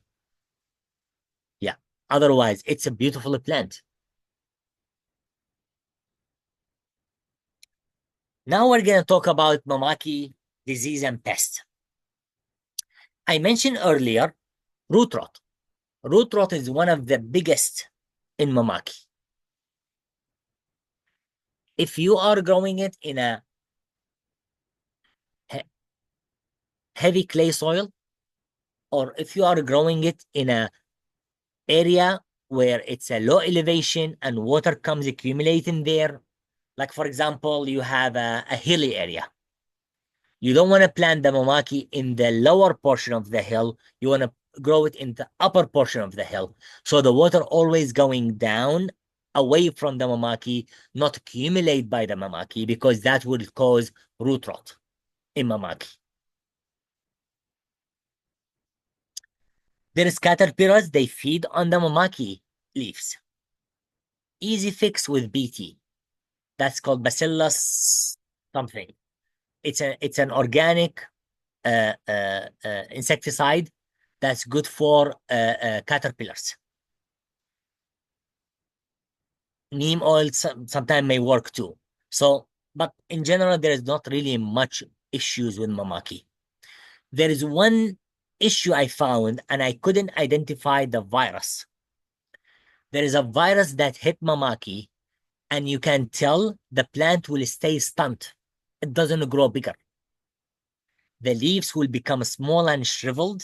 Yeah. Otherwise, it's a beautiful plant. Now we're going to talk about Mamaki disease and pest. I mentioned earlier root rot. Root rot is one of the biggest in Mamaki. If you are growing it in a heavy clay soil, or if you are growing it in a area where it's a low elevation and water comes accumulating there, like for example, you have a hilly area. You don't want to plant the mamaki in the lower portion of the hill. You want to grow it in the upper portion of the hill. So the water always going down away from the mamaki, not accumulate by the mamaki, because that will cause root rot in mamaki. There is caterpillars, they feed on the mamaki leaves. Easy fix with BT. That's called Bacillus something. It's an organic insecticide that's good for caterpillars. Neem oil sometimes may work too. So, but in general, there is not really much issues with mamaki. There is one issue I found, and I couldn't identify the virus. There is a virus that hit mamaki, and you can tell the plant will stay stunned. It doesn't grow bigger. The leaves will become small and shriveled,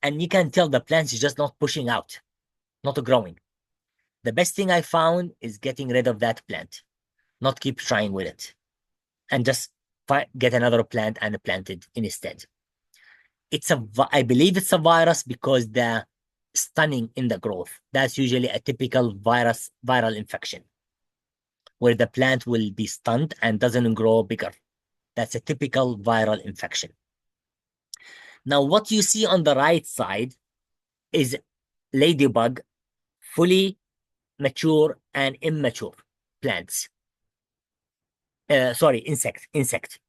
and you can tell the plant is just not pushing out, not growing. The best thing I found is getting rid of that plant, not keep trying with it, and just get another plant and plant it instead. I believe it's a virus because the stunning in the growth. That's usually a typical viral infection where the plant will be stunned and doesn't grow bigger. That's a typical viral infection. Now, what you see on the right side is ladybug, fully mature and immature plants. Sorry, insect.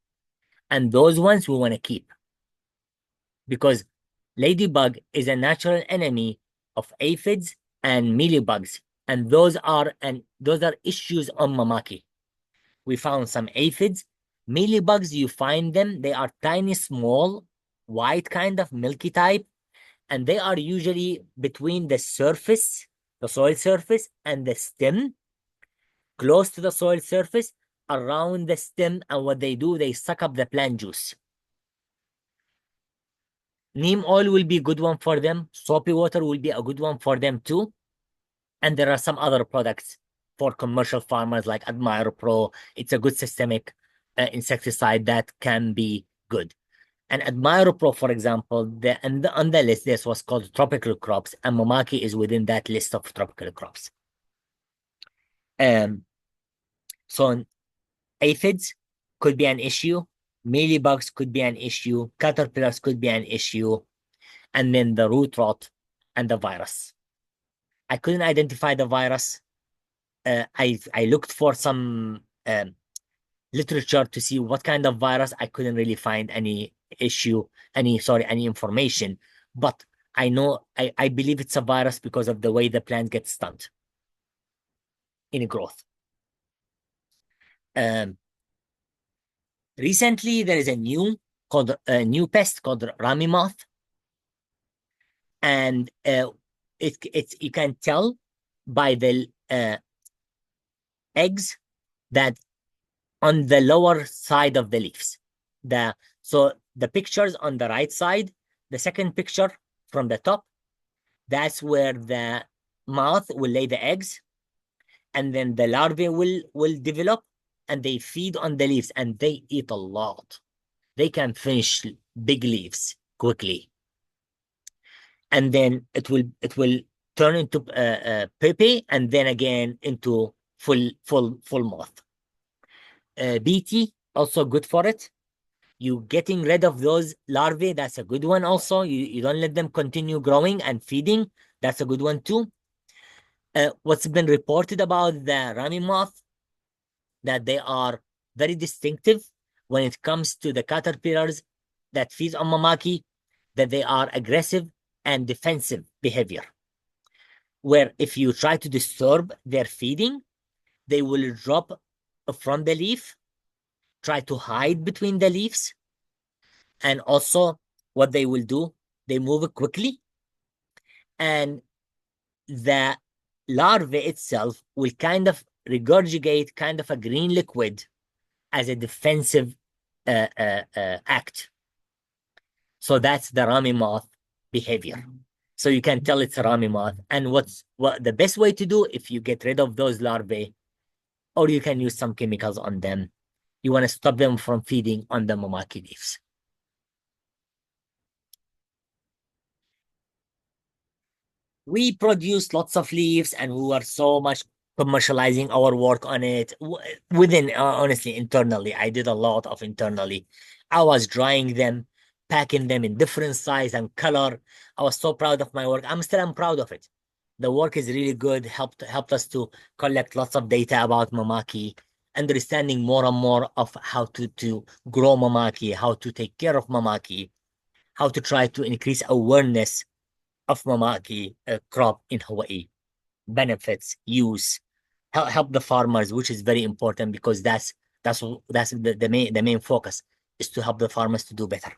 And those ones we want to keep because ladybug is a natural enemy of aphids and mealybugs. And those are issues on Mamaki. We found some aphids. Mealybugs, you find them, they are tiny, small, white kind of milky type, and they are usually between the surface, the soil surface, and the stem, close to the soil surface, around the stem, and what they do, they suck up the plant juice. Neem oil will be a good one for them. Soapy water will be a good one for them too. And there are some other products for commercial farmers like Admire Pro. It's a good systemic insecticide that can be good. And Admire Pro, for example, on the list, this was called tropical crops, and Mamaki is within that list of tropical crops. Um, so aphids could be an issue, mealybugs could be an issue, caterpillars could be an issue, and then the root rot and the virus. I couldn't identify the virus. I looked for some literature to see what kind of virus. I couldn't really find any any information. But I believe it's a virus because of the way the plant gets stunned in growth. Recently, there is a new pest called Rami moth, and it's you can tell by the eggs that on the lower side of the leaves. So the pictures on the right side, the second picture from the top, that's where the moth will lay the eggs, and then the larvae will develop, and they feed on the leaves, and they eat a lot. They can finish big leaves quickly, and then it will turn into pupae, and then again into full moth. BT also good for it. You getting rid of those larvae, that's a good one also. You don't let them continue growing and feeding. That's a good one too. What's been reported about the Rami moth, that they are very distinctive when it comes to the caterpillars that feed on Mamaki, that they are aggressive and defensive behavior. Where if you try to disturb their feeding, they will drop from the leaf, try to hide between the leaves, and also what they will do, they move quickly, and the larvae itself will kind of regurgitate kind of a green liquid as a defensive act. So that's the Rami moth behavior. So you can tell it's a Rami moth. And what the best way to do if you get rid of those larvae, or you can use some chemicals on them. You want to stop them from feeding on the Mamaki leaves. We produce lots of leaves, and we were so much commercializing our work on it within, honestly, internally. I did a lot of internally. I was drying them, packing them in different size and color. I was so proud of my work. I'm proud of it. The work is really good, helped us to collect lots of data about Mamaki, understanding more and more of how to grow Mamaki, how to take care of Mamaki, how to try to increase awareness of Mamaki crop in Hawaii, benefits, use, help the farmers, which is very important because that's the main focus is to help the farmers to do better.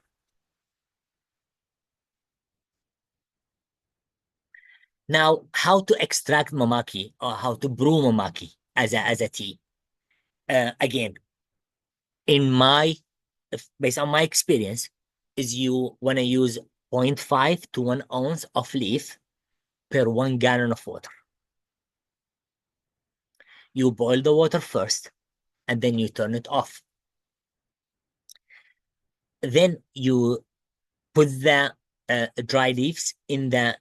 Now, how to extract Mamaki or how to brew Mamaki as a tea? Again, in my based on my experience, is you want to use 0.5 to 1 ounce of leaf per 1 gallon of water. You boil the water first, and then you turn it off. Then you put the dry leaves in the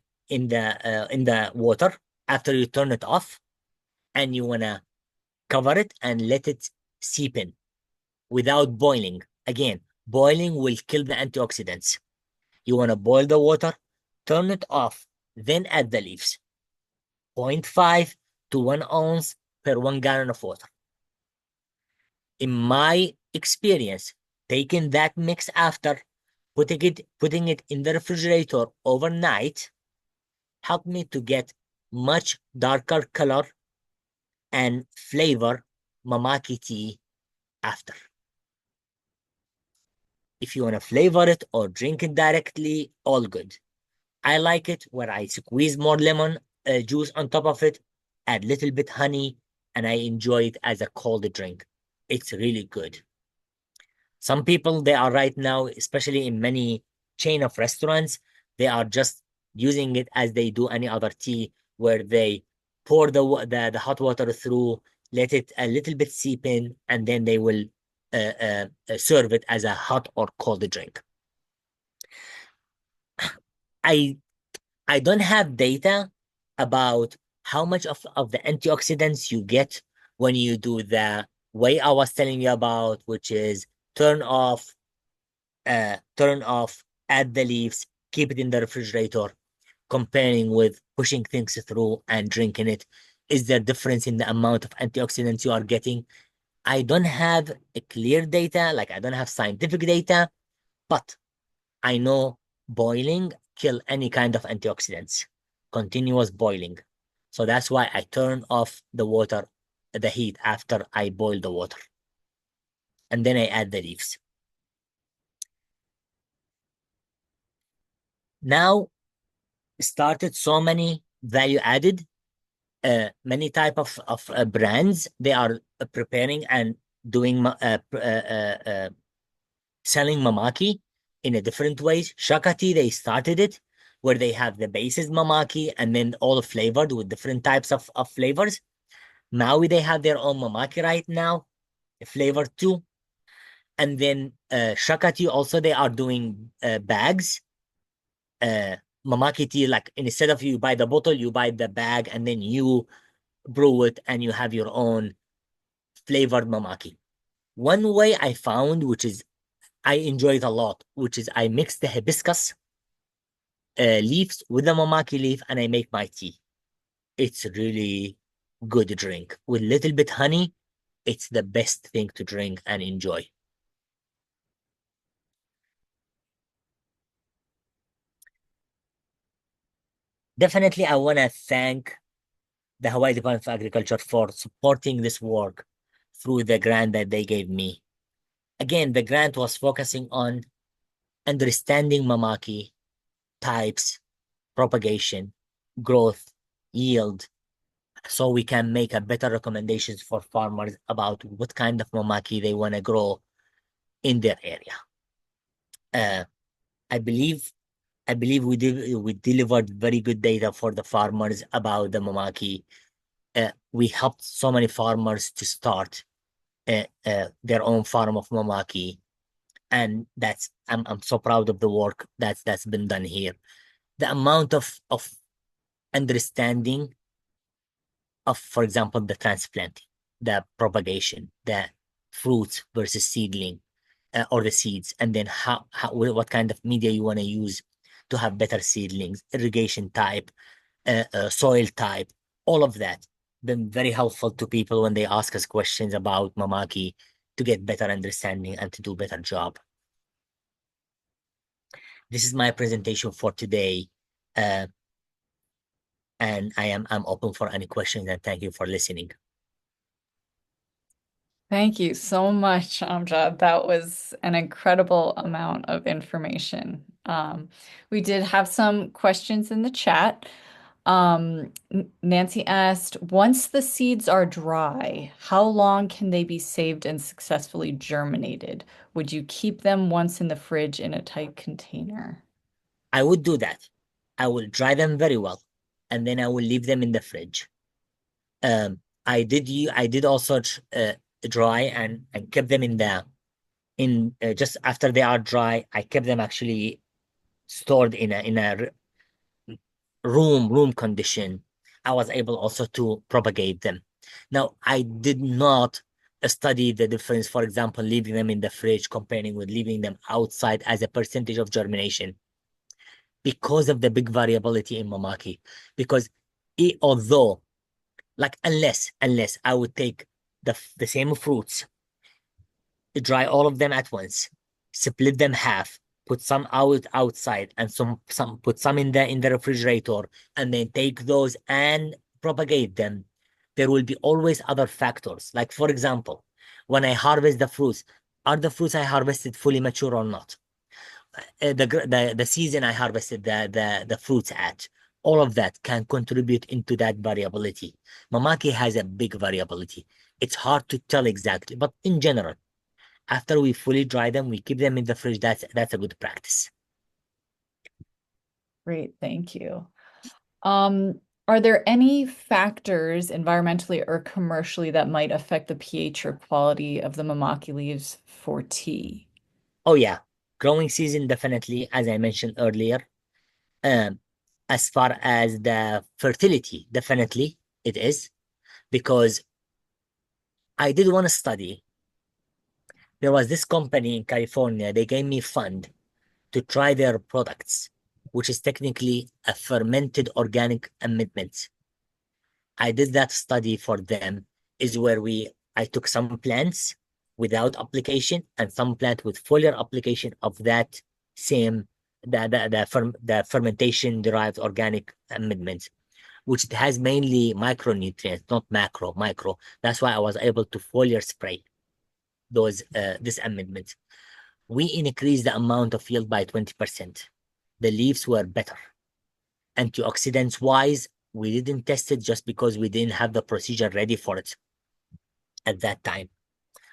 water after you turn it off, and you wanna cover it and let it seep in without boiling. Again, boiling will kill the antioxidants. You wanna boil the water, turn it off, then add the leaves. 0.5 to 1 ounce per 1 gallon of water. In my experience, taking that mix after, putting it in the refrigerator overnight, helped me to get much darker color and flavor Mamaki tea after. If you want to flavor it or drink it directly, all good. I like it where I squeeze more lemon juice on top of it, add little bit honey, and I enjoy it as a cold drink. It's really good. Some people, they are right now, especially in many chain of restaurants, they are just using it as they do any other tea, where they pour the hot water through, let it a little bit seep in, and then they will serve it as a hot or cold drink. I I don't have data about how much of the antioxidants you get when you do the way I was telling you about, which is turn off, turn off, add the leaves, keep it in the refrigerator, comparing with pushing things through and drinking it. Is there difference in the amount of antioxidants you are getting? I don't have a clear data, like I don't have scientific data, but I know boiling kill any kind of antioxidants, continuous boiling. So that's why I turn off the water, the heat after I boil the water. And then I add the leaves. Now started so many value added, many type of brands they are preparing and doing selling Mamaki in a different ways. Shakati, they started it where they have the basis Mamaki and then all flavored with different types of flavors. Maui, they have their own Mamaki right now, flavored too. And then Shakati also, they are doing bags. Mamaki tea, like instead of you buy the bottle, you buy the bag and then you brew it and you have your own flavored Mamaki. One way I found, which is I enjoy it a lot, which is I mix the hibiscus leaves with the mamaki leaf and I make my tea. It's really good drink with little bit honey. It's the best thing to drink and enjoy. Definitely, I want to thank the Hawaii Department of Agriculture for supporting this work through the grant that they gave me. Again, the grant was focusing on understanding mamaki types, propagation, growth, yield, so we can make a better recommendations for farmers about what kind of mamaki they want to grow in their area. Uh, I believe we delivered very good data for the farmers about the mamaki. We helped so many farmers to start their own farm of mamaki, and I'm so proud of the work that's been done here. The amount of understanding of, for example, the transplanting, the propagation, the fruits versus seedling, or the seeds, and then how what kind of media you want to use to have better seedlings, irrigation type, soil type, all of that been very helpful to people when they ask us questions about Mamaki to get better understanding and to do better job. This is my presentation for today, uh, and I'm open for any questions and thank you for listening. Thank you so much, Amjad. That was an incredible amount of information. We did have some questions in the chat. Nancy asked, once the seeds are dry, how long can they be saved and successfully germinated? Would you keep them once in the fridge in a tight container? I would do that. I will dry them very well, and then I will leave them in the fridge. I did also dry and kept them in the in just after they are dry. I kept them actually stored in a room condition. I was able also to propagate them. Now I did not study the difference, for example, leaving them in the fridge comparing with leaving them outside as a percentage of germination because of the big variability in Mamaki. Because although like unless I would take the same fruits, dry all of them at once, split them half, put some outside, and some put some in the refrigerator, and then take those and propagate them. There will be always other factors. Like for example, when I harvest the fruits, are the fruits I harvested fully mature or not? The season I harvested the fruits at. All of that can contribute into that variability. Mamaki has a big variability. It's hard to tell exactly, but in general, after we fully dry them, we keep them in the fridge. That's a good practice. Great, thank you. Um, Are there any factors environmentally or commercially that might affect the pH or quality of the Mamaki leaves for tea? Oh yeah, growing season definitely, as I mentioned earlier. Um, as far as the fertility, definitely it is because I did want to study. There was this company in California, they gave me fund to try their products, which is technically a fermented organic amendment. I did that study for them, is where I took some plants without application and some plant with foliar application of that same the fermentation derived organic amendment, which it has mainly micronutrients, not micro. That's why I was able to foliar spray those this amendment. We increased the amount of yield by 20%. The leaves were better. Antioxidants wise, we didn't test it just because we didn't have the procedure ready for it at that time.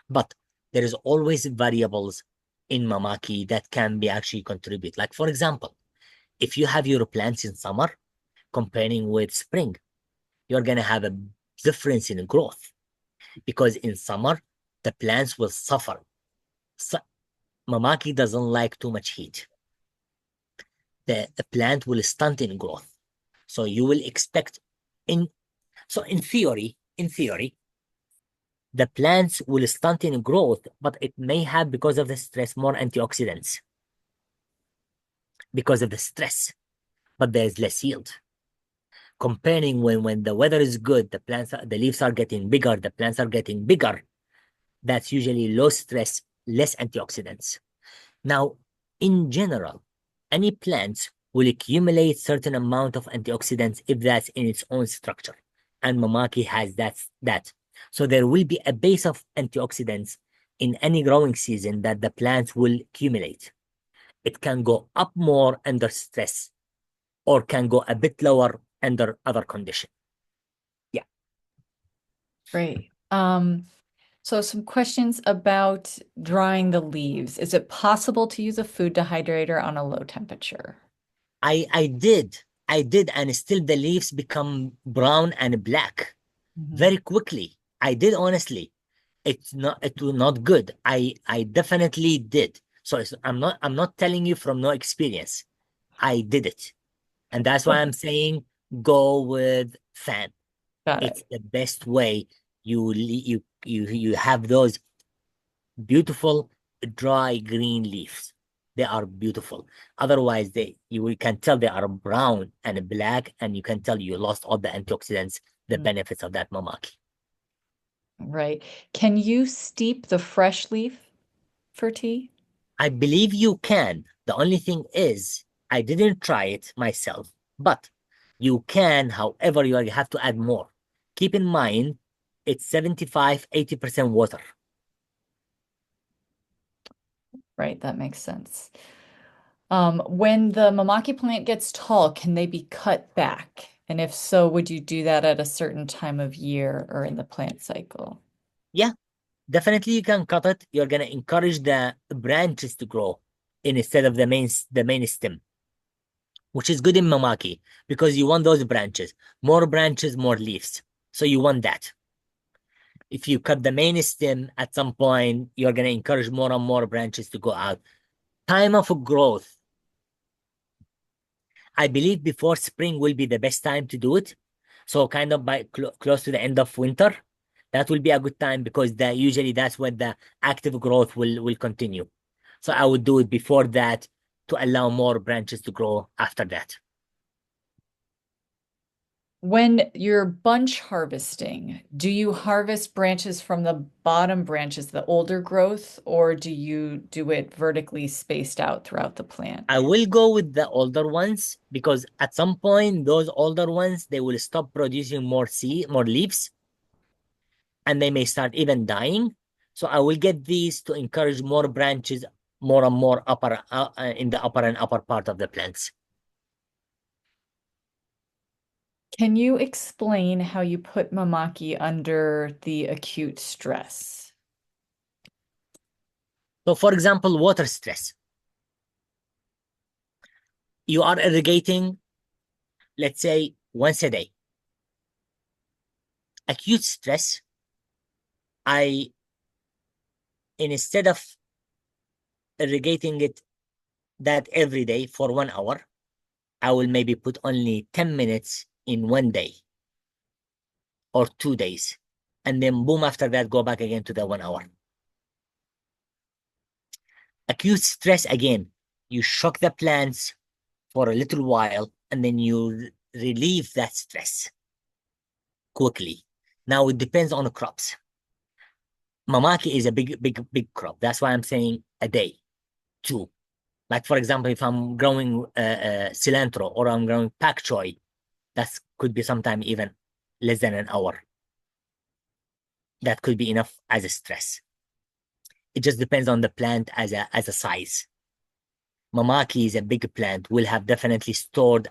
But there is always variables in Mamaki that can be actually contribute. Like for example, if you have your plants in summer comparing with spring, you're gonna have a difference in growth because in summer the plants will suffer. So, Mamaki doesn't like too much heat. The plant will stunt in growth. So you will expect in in theory, the plants will stunt in growth, but it may have, because of the stress, more antioxidants because of the stress, but there's less yield. Comparing when the weather is good, the leaves are getting bigger, the plants are getting bigger. That's usually low stress, less antioxidants. Now, in general, any plant will accumulate certain amount of antioxidants if that's in its own structure. And Mamaki has that. So there will be a base of antioxidants in any growing season that the plants will accumulate. It can go up more under stress or can go a bit lower under other condition. Yeah. Great. So some questions about drying the leaves. Is it possible to use a food dehydrator on a low temperature? I did, and still the leaves become brown and black Mhm. very quickly. I did honestly. It was not good. I definitely did. So I'm not telling you from no experience. I did it. And that's why I'm Okay, saying go with fan. got It's it. the best way. You have those beautiful dry green leaves. They are beautiful. Otherwise, you can tell they are brown and black, and you can tell you lost all the antioxidants, the Mm. benefits of that mamaki. Right. Can you steep the fresh leaf for tea? I believe you can. The only thing is, I didn't try it myself, but you can. However, you have to add more. Keep in mind, it's 75, 80% water. Right, that makes sense. When the Mamaki plant gets tall, can they be cut back? And if so, would you do that at a certain time of year or in the plant cycle? Yeah, definitely you can cut it. You're gonna encourage the branches to grow instead of the main stem, which is good in Mamaki because you want those branches. More branches, more leaves. So you want that. If you cut the main stem at some point, you're gonna encourage more and more branches to go out. Time of growth. I believe before spring will be the best time to do it. So kind of by close to the end of winter, that will be a good time because usually that's when the active growth will continue. So I would do it before that to allow more branches to grow after that. When you're bunch harvesting, do you harvest branches from the bottom branches, the older growth, or do you do it vertically spaced out throughout the I plant? will go with the older ones because at some point those older ones they will stop producing more leaves, and they may start even dying. So I will get these to encourage more branches, more and more in the upper and upper part of the plants. Can you explain how you put Mamaki under the acute stress? So, for example, water stress. You are irrigating, let's say, once a day. Acute stress, I, instead of irrigating it that every day for 1 hour, I will maybe put only 10 minutes in one day or 2 days. And then boom, after that, go back again to the 1 hour. Acute stress, again, you shock the plants for a little while and then you relieve that stress quickly. Now it depends on the crops. Mamaki is a big crop. That's why I'm saying a day, two. Like for example, if I'm growing cilantro or I'm growing pak choy, that could be sometime even less than an hour. That could be enough as a stress. It just depends on the plant as a size. Mamaki is a big plant, will have definitely stored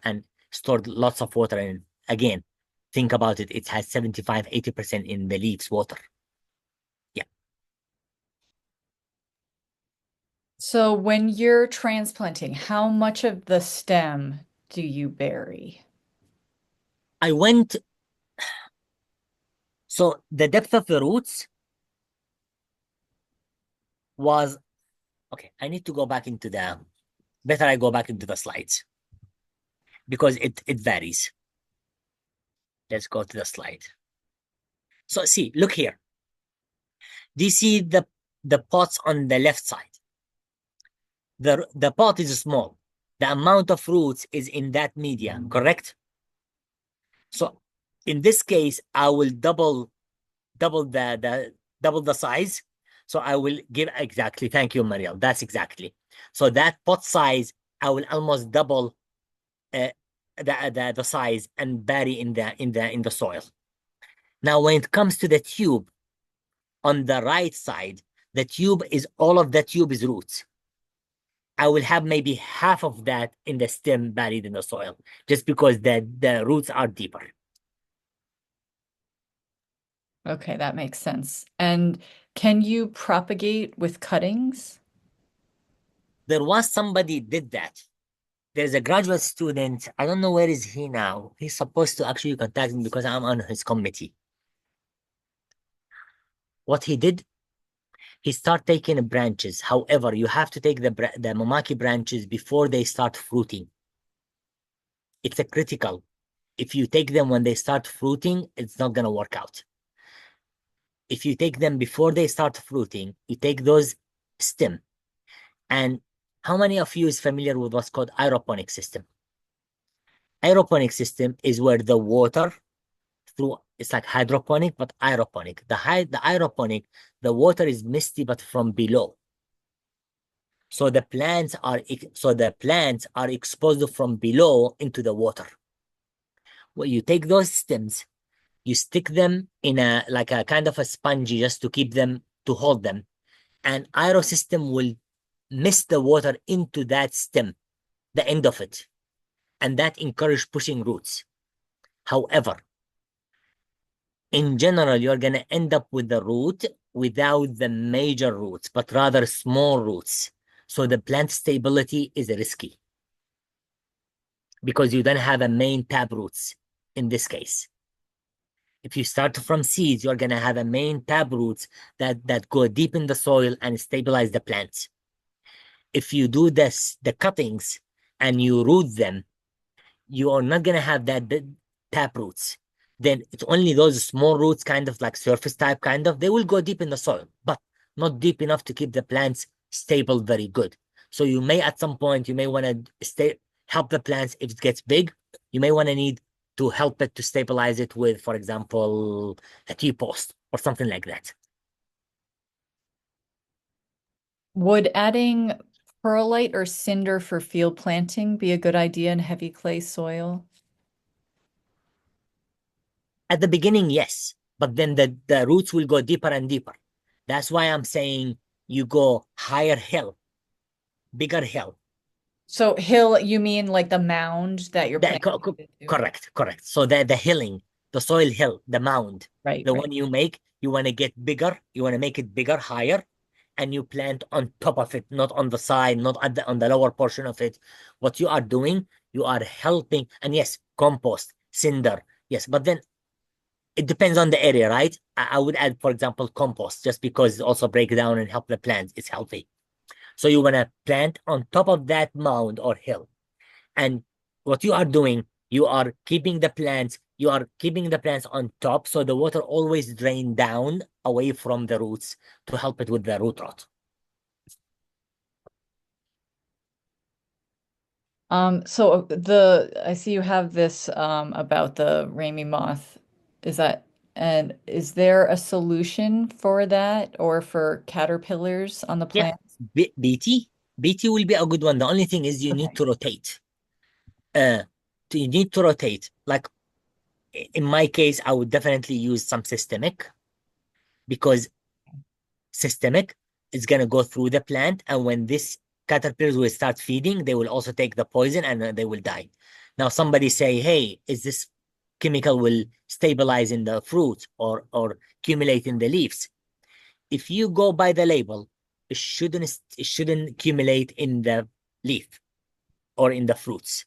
lots of water in. Again, think about it. It has 75, 80% in the leaves water. Yeah. So when you're transplanting, how much of the stem do you bury? I went, so the depth of the roots was, okay, I need to go back into better I go back into the slides because it varies. Let's go to the slide. So see, look here. Do you see the pots on the left side? The pot is small. The amount of roots is in that media, correct? So in this case, I will double double the size. So I will give exactly. Thank you, Mariel. That's exactly. So that pot size, I will almost double uh, the size and bury in the soil. Now, when it comes to the tube on the right side, the tube is all of the tube is roots. I will have maybe half of that in the stem buried in the soil, just because the roots are deeper. Okay, that makes sense. And can you propagate with cuttings? There was somebody did that. There's a graduate student. I don't know where is he now. He's supposed to actually contact me because I'm on his committee. What he did, he start taking branches. However, you have to take the Mamaki branches before they start fruiting. It's a critical. If you take them when they start fruiting, it's not gonna work out. If you take them before they start fruiting, you take those stem. And how many of you is familiar with what's called aeroponic system? Aeroponic system is where the water through, it's like hydroponic but aeroponic. The aeroponic, the water is misty but from below. So the plants are exposed from below into the water. Well, you take those stems, you stick them in a like a kind of a sponge just to keep them to hold them, and aero system will mist the water into that stem, the end of it, and that encourage pushing roots. However, in general, you're going to end up with the root without the major roots, but rather small roots. So the plant stability is risky because you don't have a main tap roots in this case. If you start from seeds, you're going to have a main tap roots that go deep in the soil and stabilize the plants. If you do the cuttings and you root them, you are not going to have that tap roots. Then it's only those small roots, kind of like surface type, kind of, they will go deep in the soil, but not deep enough to keep the plants stable very good. So you may, at some point, you may want to help the plants. If it gets big, you may want to need to help it to stabilize it with, for example, a T-post or something like that. Would adding perlite or cinder for field planting be a good idea in heavy clay soil? At the beginning, yes, but then the roots will go deeper and deeper. That's why I'm saying you go higher hill, bigger hill. So hill, you mean like the mound that you're The, planting co co into? correct, correct. So the hilling, the soil hill, the mound, Right, the right. one you make, you want to get bigger, you want to make it bigger, higher, and you plant on top of it, not on the side, not at on the lower portion of it. What you are doing, you are helping, and yes, compost, cinder, yes, but then it depends on the area, right? I would add, for example, compost, just because it also break down and help the plants. It's healthy. So you want to plant on top of that mound or hill. And what you are doing, you are keeping the plants on top, so the water always drain down away from the roots to help it with the root rot. So I see you have this about the Ramie moth. And is there a solution for that or for caterpillars on the Yeah, plants? BT will be a good one. The only thing is you need Okay. to rotate. Uh, you need to rotate. Like in my case, I would definitely use some systemic, because systemic is going to go through the plant, and when this caterpillars will start feeding, they will also take the poison, and they will die. Now somebody say, hey, is this chemical will stabilize in the fruit or accumulate in the leaves? If you go by the label, it shouldn't accumulate in the leaf or in the fruits,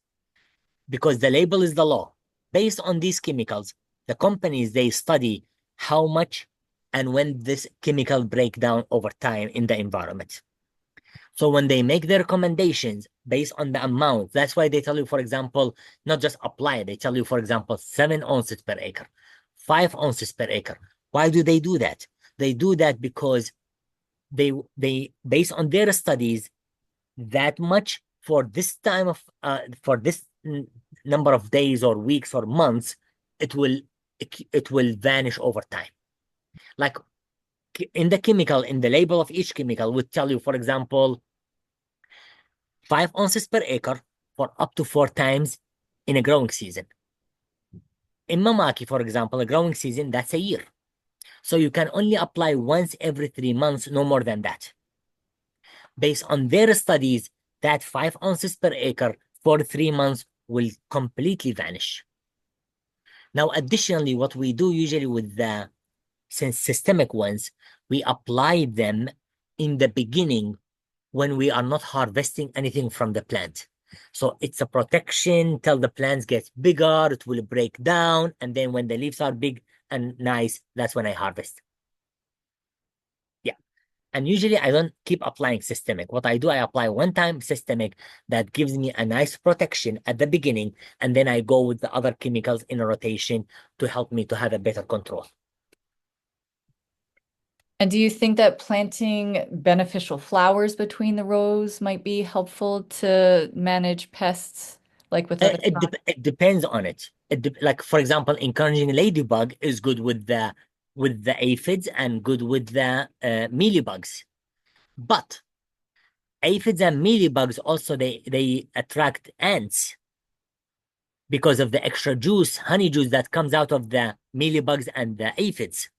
because the label is the law. Based on these chemicals, the companies, they study how much and when this chemical break down over time in the environment. So when they make their recommendations based on the amount, that's why they tell you, for example, not just apply it. They tell you, for example, 7 ounces per acre, 5 ounces per acre. Why do they do that? They do that because they based on their studies, that much for this time of for this number of days or weeks or months, it will it will vanish over time. Like in the chemical, in the label of each chemical would tell you, for example, 5 ounces per acre for up to 4 times in a growing season. In Mamaki, for example, a growing season, that's a year. So you can only apply once every 3 months, no more than that. Based on their studies, that 5 ounces per acre for 3 months will completely vanish. Now, additionally, what we do usually with the systemic ones, we apply them in the beginning when we are not harvesting anything from the plant. So it's a protection till the plants get bigger, it will break down, and then when the leaves are big and nice, that's when I harvest. Yeah. And usually I don't keep applying systemic. What I do, I apply one time systemic that gives me a nice protection at the beginning, and then I go with the other chemicals in a rotation to help me to have a better control. And do you think that planting beneficial flowers between the rows might be helpful to manage pests like with other crops? It depends on it. Like for example, encouraging ladybug is good with the aphids and good with the mealybugs. But aphids and mealybugs also they attract ants because of the extra juice, honey juice that comes out of the mealybugs and the aphids.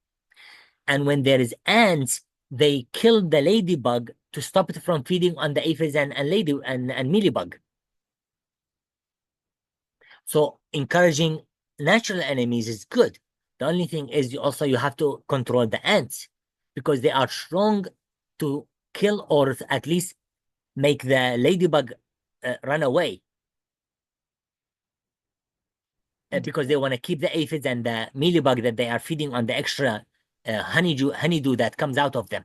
And when there is ants, they kill the ladybug to stop it from feeding on the aphids and mealybug. So encouraging natural enemies is good. The only thing is you have to control the ants, because they are strong to kill or at least make the ladybug run away, because they want to keep the aphids and the mealybug that they are feeding on the extra honeydew that comes out of them.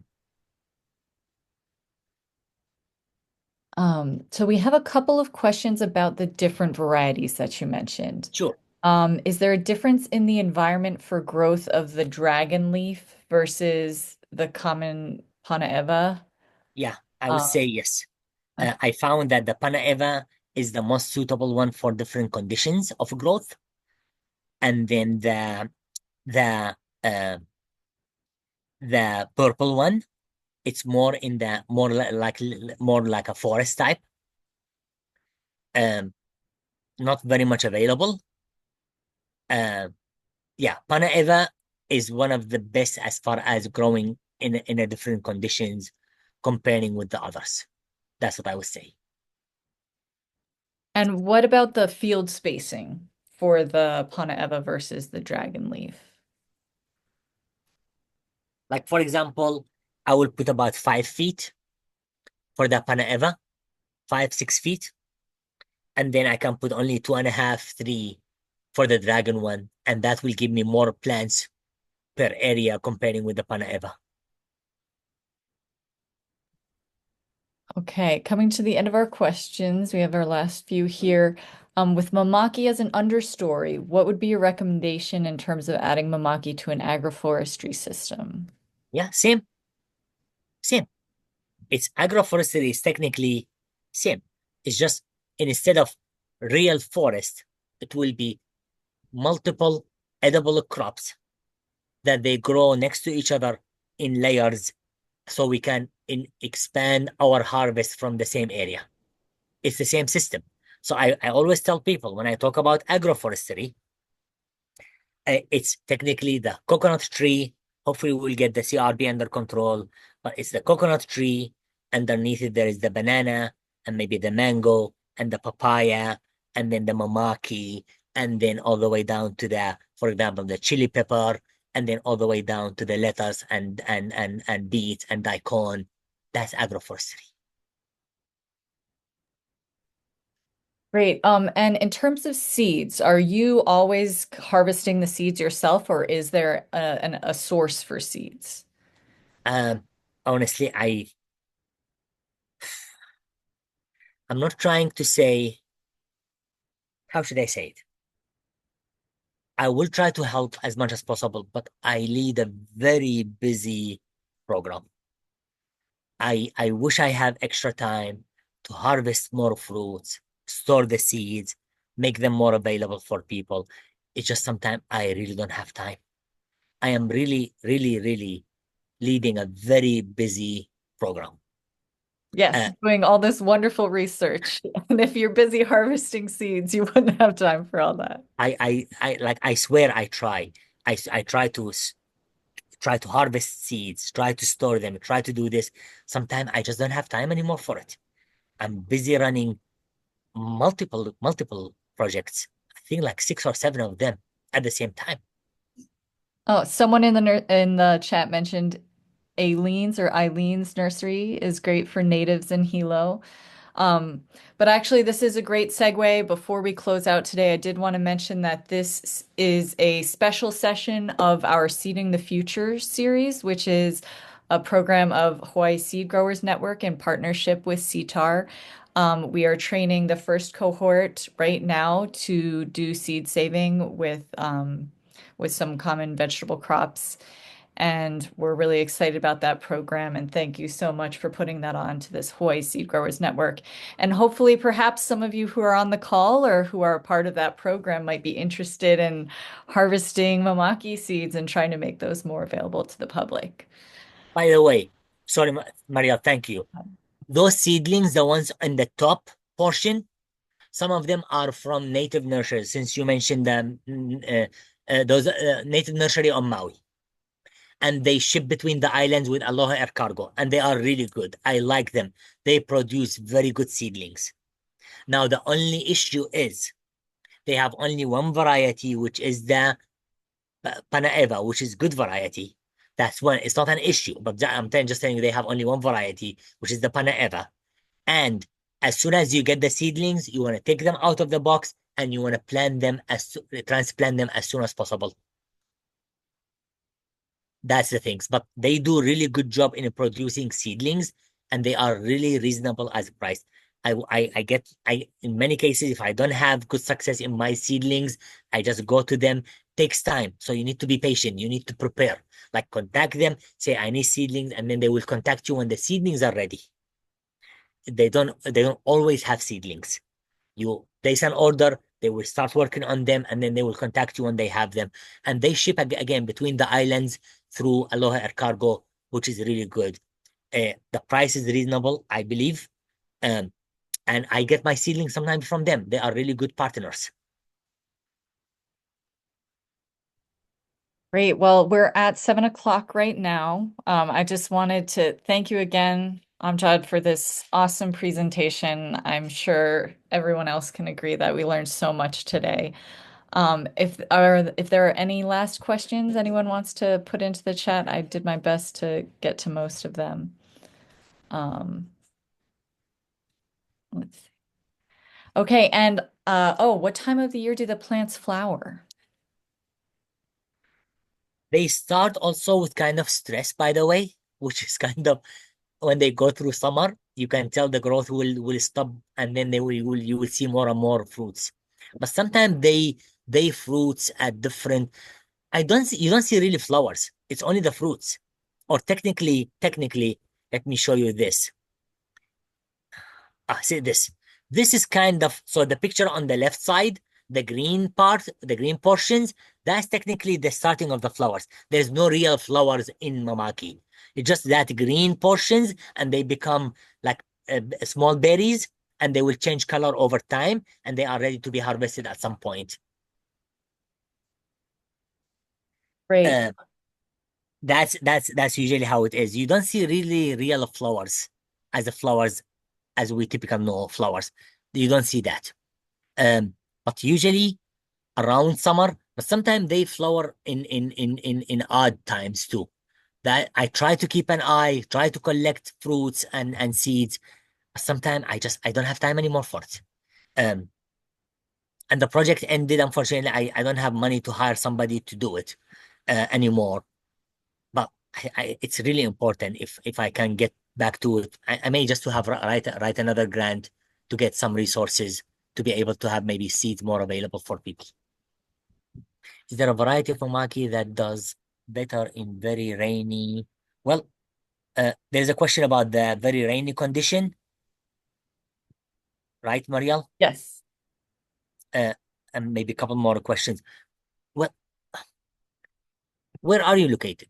So we have a couple of questions about the different varieties that you mentioned. Sure. Is there a difference in the environment for growth of the dragon leaf versus the common Panaeva? Yeah, I would Um, say yes. okay. I found that the Panaeva is the most suitable one for different conditions of growth, and then the uh, the purple one, it's more in the more like a forest type. Um, Not very much available. Uh, yeah, Panaeva is one of the best as far as growing in a different conditions, comparing with the others. That's what I would say. And what about the field spacing for the Panaeva versus the dragon leaf? Like for example, I will put about 5 feet for the Panaeva, 5, 6 feet, and then I can put only 2.5, 3 for the dragon one, and that will give me more plants per area comparing with the Panaeva. Okay, coming to the end of our questions, we have our last few here. With Mamaki as an understory, what would be your recommendation in terms of adding Mamaki to an agroforestry system? Yeah, same, same. It's agroforestry is technically same. It's just instead of real forest, it will be multiple edible crops that they grow next to each other in layers so we can expand our harvest from the same area. It's the same system. So I always tell people when I talk about agroforestry, it's technically the coconut tree. Hopefully, we'll get the CRB under control, but it's the coconut tree. Underneath it, there is the banana and maybe the mango and the papaya and then the mamaki and then all the way down to the, for example, the chili pepper and then all the way down to the lettuce and beets and daikon. That's agroforestry. Great. And in terms of seeds, are you always harvesting the seeds yourself, or is there a source for seeds? Um, honestly, I'm not trying to say, how should I say it? I will try to help as much as possible, but I lead a very busy program. I wish I had extra time to harvest more fruits, store the seeds, make them more available for people. It's just sometimes I really don't have time. I am really, really, really leading a very busy program. Yes, Uh, doing all this wonderful research. And if you're busy harvesting seeds, you wouldn't have time for all that. I swear I try. I try to try to harvest seeds, try to store them, try to do this. Sometimes I just don't have time anymore for it. I'm busy running multiple projects. I think like 6 or 7 of them at the same time. Oh, someone in the chat mentioned Eileen's nursery is great for natives in Hilo. Um, but actually, this is a great segue. Before we close out today, I did want to mention that this is a special session of our Seeding the Future series, which is a program of Hawaii Seed Growers Network in partnership with CTAHR. We are training the first cohort right now to do seed saving with some common vegetable crops. And we're really excited about that program. And thank you so much for putting that on to this Hawaii Seed Growers Network. And hopefully, perhaps some of you who are on the call or who are a part of that program might be interested in harvesting Mamaki seeds and trying to make those more available to the public. By the way, sorry, Maria, thank you. Those seedlings, the ones in the top portion, some of them are from native nurseries, since you mentioned those native nursery on Maui. And they ship between the islands with Aloha Air Cargo, and they are really good. I like them. They produce very good seedlings. Now, the only issue is they have only one variety, which is the Panaeva, which is good variety. That's one. It's not an issue, but just telling you they have only one variety, which is the Panaeva. And as soon as you get the seedlings, you want to take them out of the box and you want to plant them transplant them as soon as possible. That's the things. But they do really good job in producing seedlings, and they are really reasonable as price. I in many cases, if I don't have good success in my seedlings, I just go to them. Takes time, so you need to be patient. You need to prepare. Like contact them, say I need seedlings, and then they will contact you when the seedlings are ready. They don't always have seedlings. You place an order, they will start working on them, and then they will contact you when they have them. And they ship again between the islands through Aloha Air Cargo, which is really good. The price is reasonable, I believe. Um, and I get my seedlings sometimes from them. They are really good partners. Great. Well, we're at 7 o'clock right now. I just wanted to thank you again, Amjad, for this awesome presentation. I'm sure everyone else can agree that we learned so much today. If there are any last questions anyone wants to put into the chat, I did my best to get to most of them. Um, let's see. Okay, and Oh, what time of the year do the plants flower? They start also with kind of stress, by the way, which is kind of when they go through summer, you can tell the growth will stop, and then they will you will see more and more fruits. But sometimes they fruits at different. I don't see you don't see really flowers. It's only the fruits. Or technically, let me show you this. See this. This is kind of so the picture on the left side, the green part, the green portions, that's technically the starting of the flowers. There's no real flowers in Mamaki. It's just that green portions, and they become like small berries, and they will change color over time, and they are ready to be harvested at some point. Great. Uh, that's usually how it is. You don't see really real flowers as the flowers as we typically know flowers. You don't see that. But usually around summer, but sometimes they flower in odd times too. That I try to keep an eye, try to collect fruits and seeds. Sometimes I don't have time anymore for it. Um, and the project ended. Unfortunately, I don't have money to hire somebody to do it anymore. But it's really important if I can get back to it. I may just to have write another grant to get some resources to be able to have maybe seeds more available for people. Is there a variety of Mamaki that does better in very rainy? Well, there's a question about the very rainy condition, right, Marielle? Yes. Uh, and maybe a couple more questions. Well, where are you located?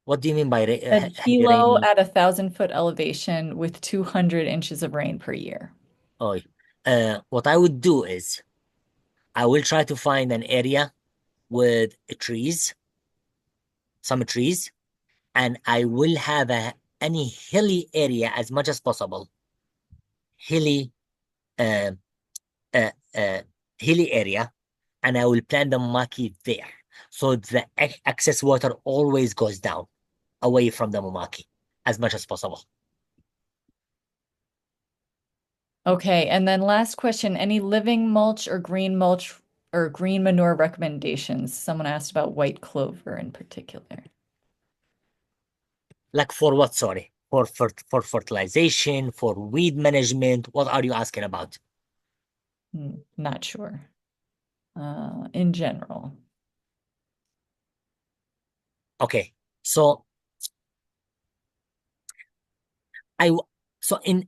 What do you mean by A heavy kilo rainy? at 1,000 foot elevation with 200 inches of rain per year. Oh, what I would do is I will try to find an area with trees, some trees, and I will have any hilly area as much as possible. Hilly, uh, uh, uh, hilly area, and I will plant the maki there. So the excess water always goes down away from the mamaki as much as possible. Okay, and then last question, any living mulch or green manure recommendations? Someone asked about white clover in particular. Like for what, sorry? For fertilization, for weed management, what are you asking about? Not sure. In general. Okay. So I so in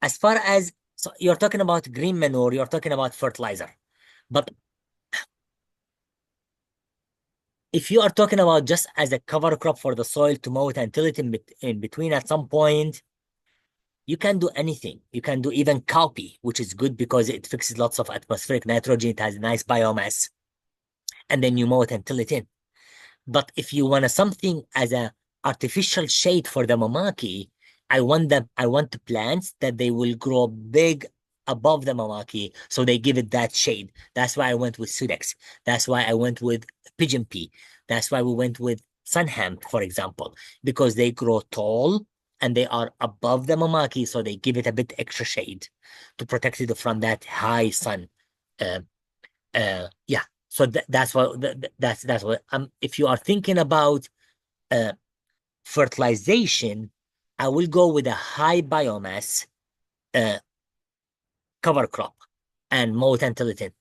as far as so you're talking about green manure, you're talking about fertilizer. But if you are talking about just as a cover crop for the soil to mow it until it in between at some point, you can do anything. You can do even cowpea, which is good because it fixes lots of atmospheric nitrogen. It has nice biomass. And then you mow it until it in. But if you want something as a artificial shade for the mamaki, I want the plants that they will grow big above the mamaki, so they give it that shade. That's why I went with Sudex. That's why I went with pigeon pea. That's why we went with sunham, for example, because they grow tall and they are above the mamaki, so they give it a bit extra shade to protect it from that high sun. Uh, yeah. So that's what that's what if you are thinking about uh fertilization, I will go with a high biomass uh cover crop and mow it until it in.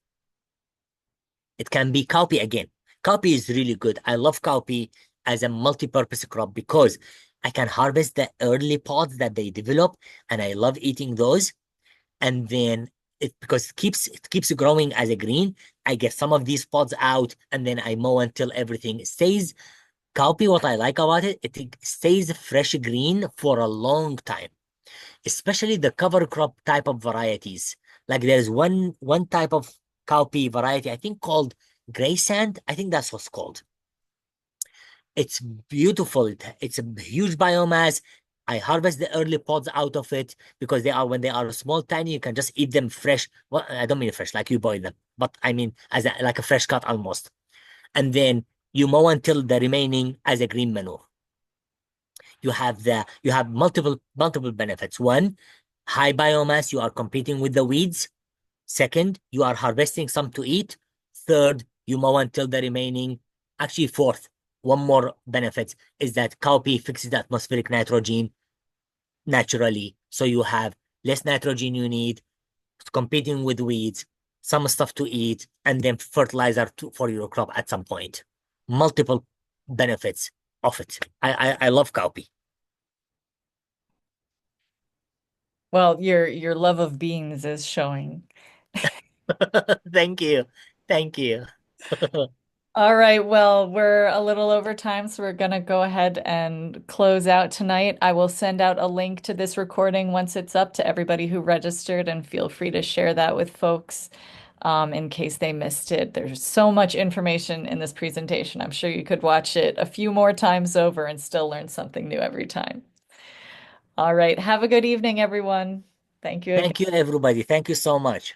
It can be cowpea again. Cowpea is really good. I love cowpea as a multi-purpose crop because I can harvest the early pods that they develop, and I love eating those. And then it because it keeps growing as a green. I get some of these pods out, and then I mow until everything stays. Cowpea, what I like about it, it stays fresh green for a long time, especially the cover crop type of varieties. Like there's one type of cowpea variety, I think called gray sand. I think that's what's called. It's beautiful. It's a huge biomass. I harvest the early pods out of it because they are when they are small, tiny, you can just eat them fresh. Well, I don't mean fresh, like you boil them, but I mean as like a fresh cut almost. And then you mow until the remaining as a green manure. You have multiple benefits. One, High biomass, you are competing with the weeds. Second, you are harvesting some to eat. Third, you mow until the remaining. Actually, fourth, one more benefit is that cowpea fixes the atmospheric nitrogen naturally. So you have less nitrogen you need, competing with weeds, some stuff to eat, and then fertilizer for your crop at some point. Multiple benefits of it. I love cowpea. Well, your love of beans is showing. Thank you. Thank you. All right, well, we're a little over time, so we're gonna go ahead and close out tonight. I will send out a link to this recording once it's up to everybody who registered, and feel free to share that with folks in case they missed it. There's so much information in this presentation. I'm sure you could watch it a few more times over and still learn something new every time. All right, have a good evening, everyone. Thank you again. Thank you, everybody. Thank you so much.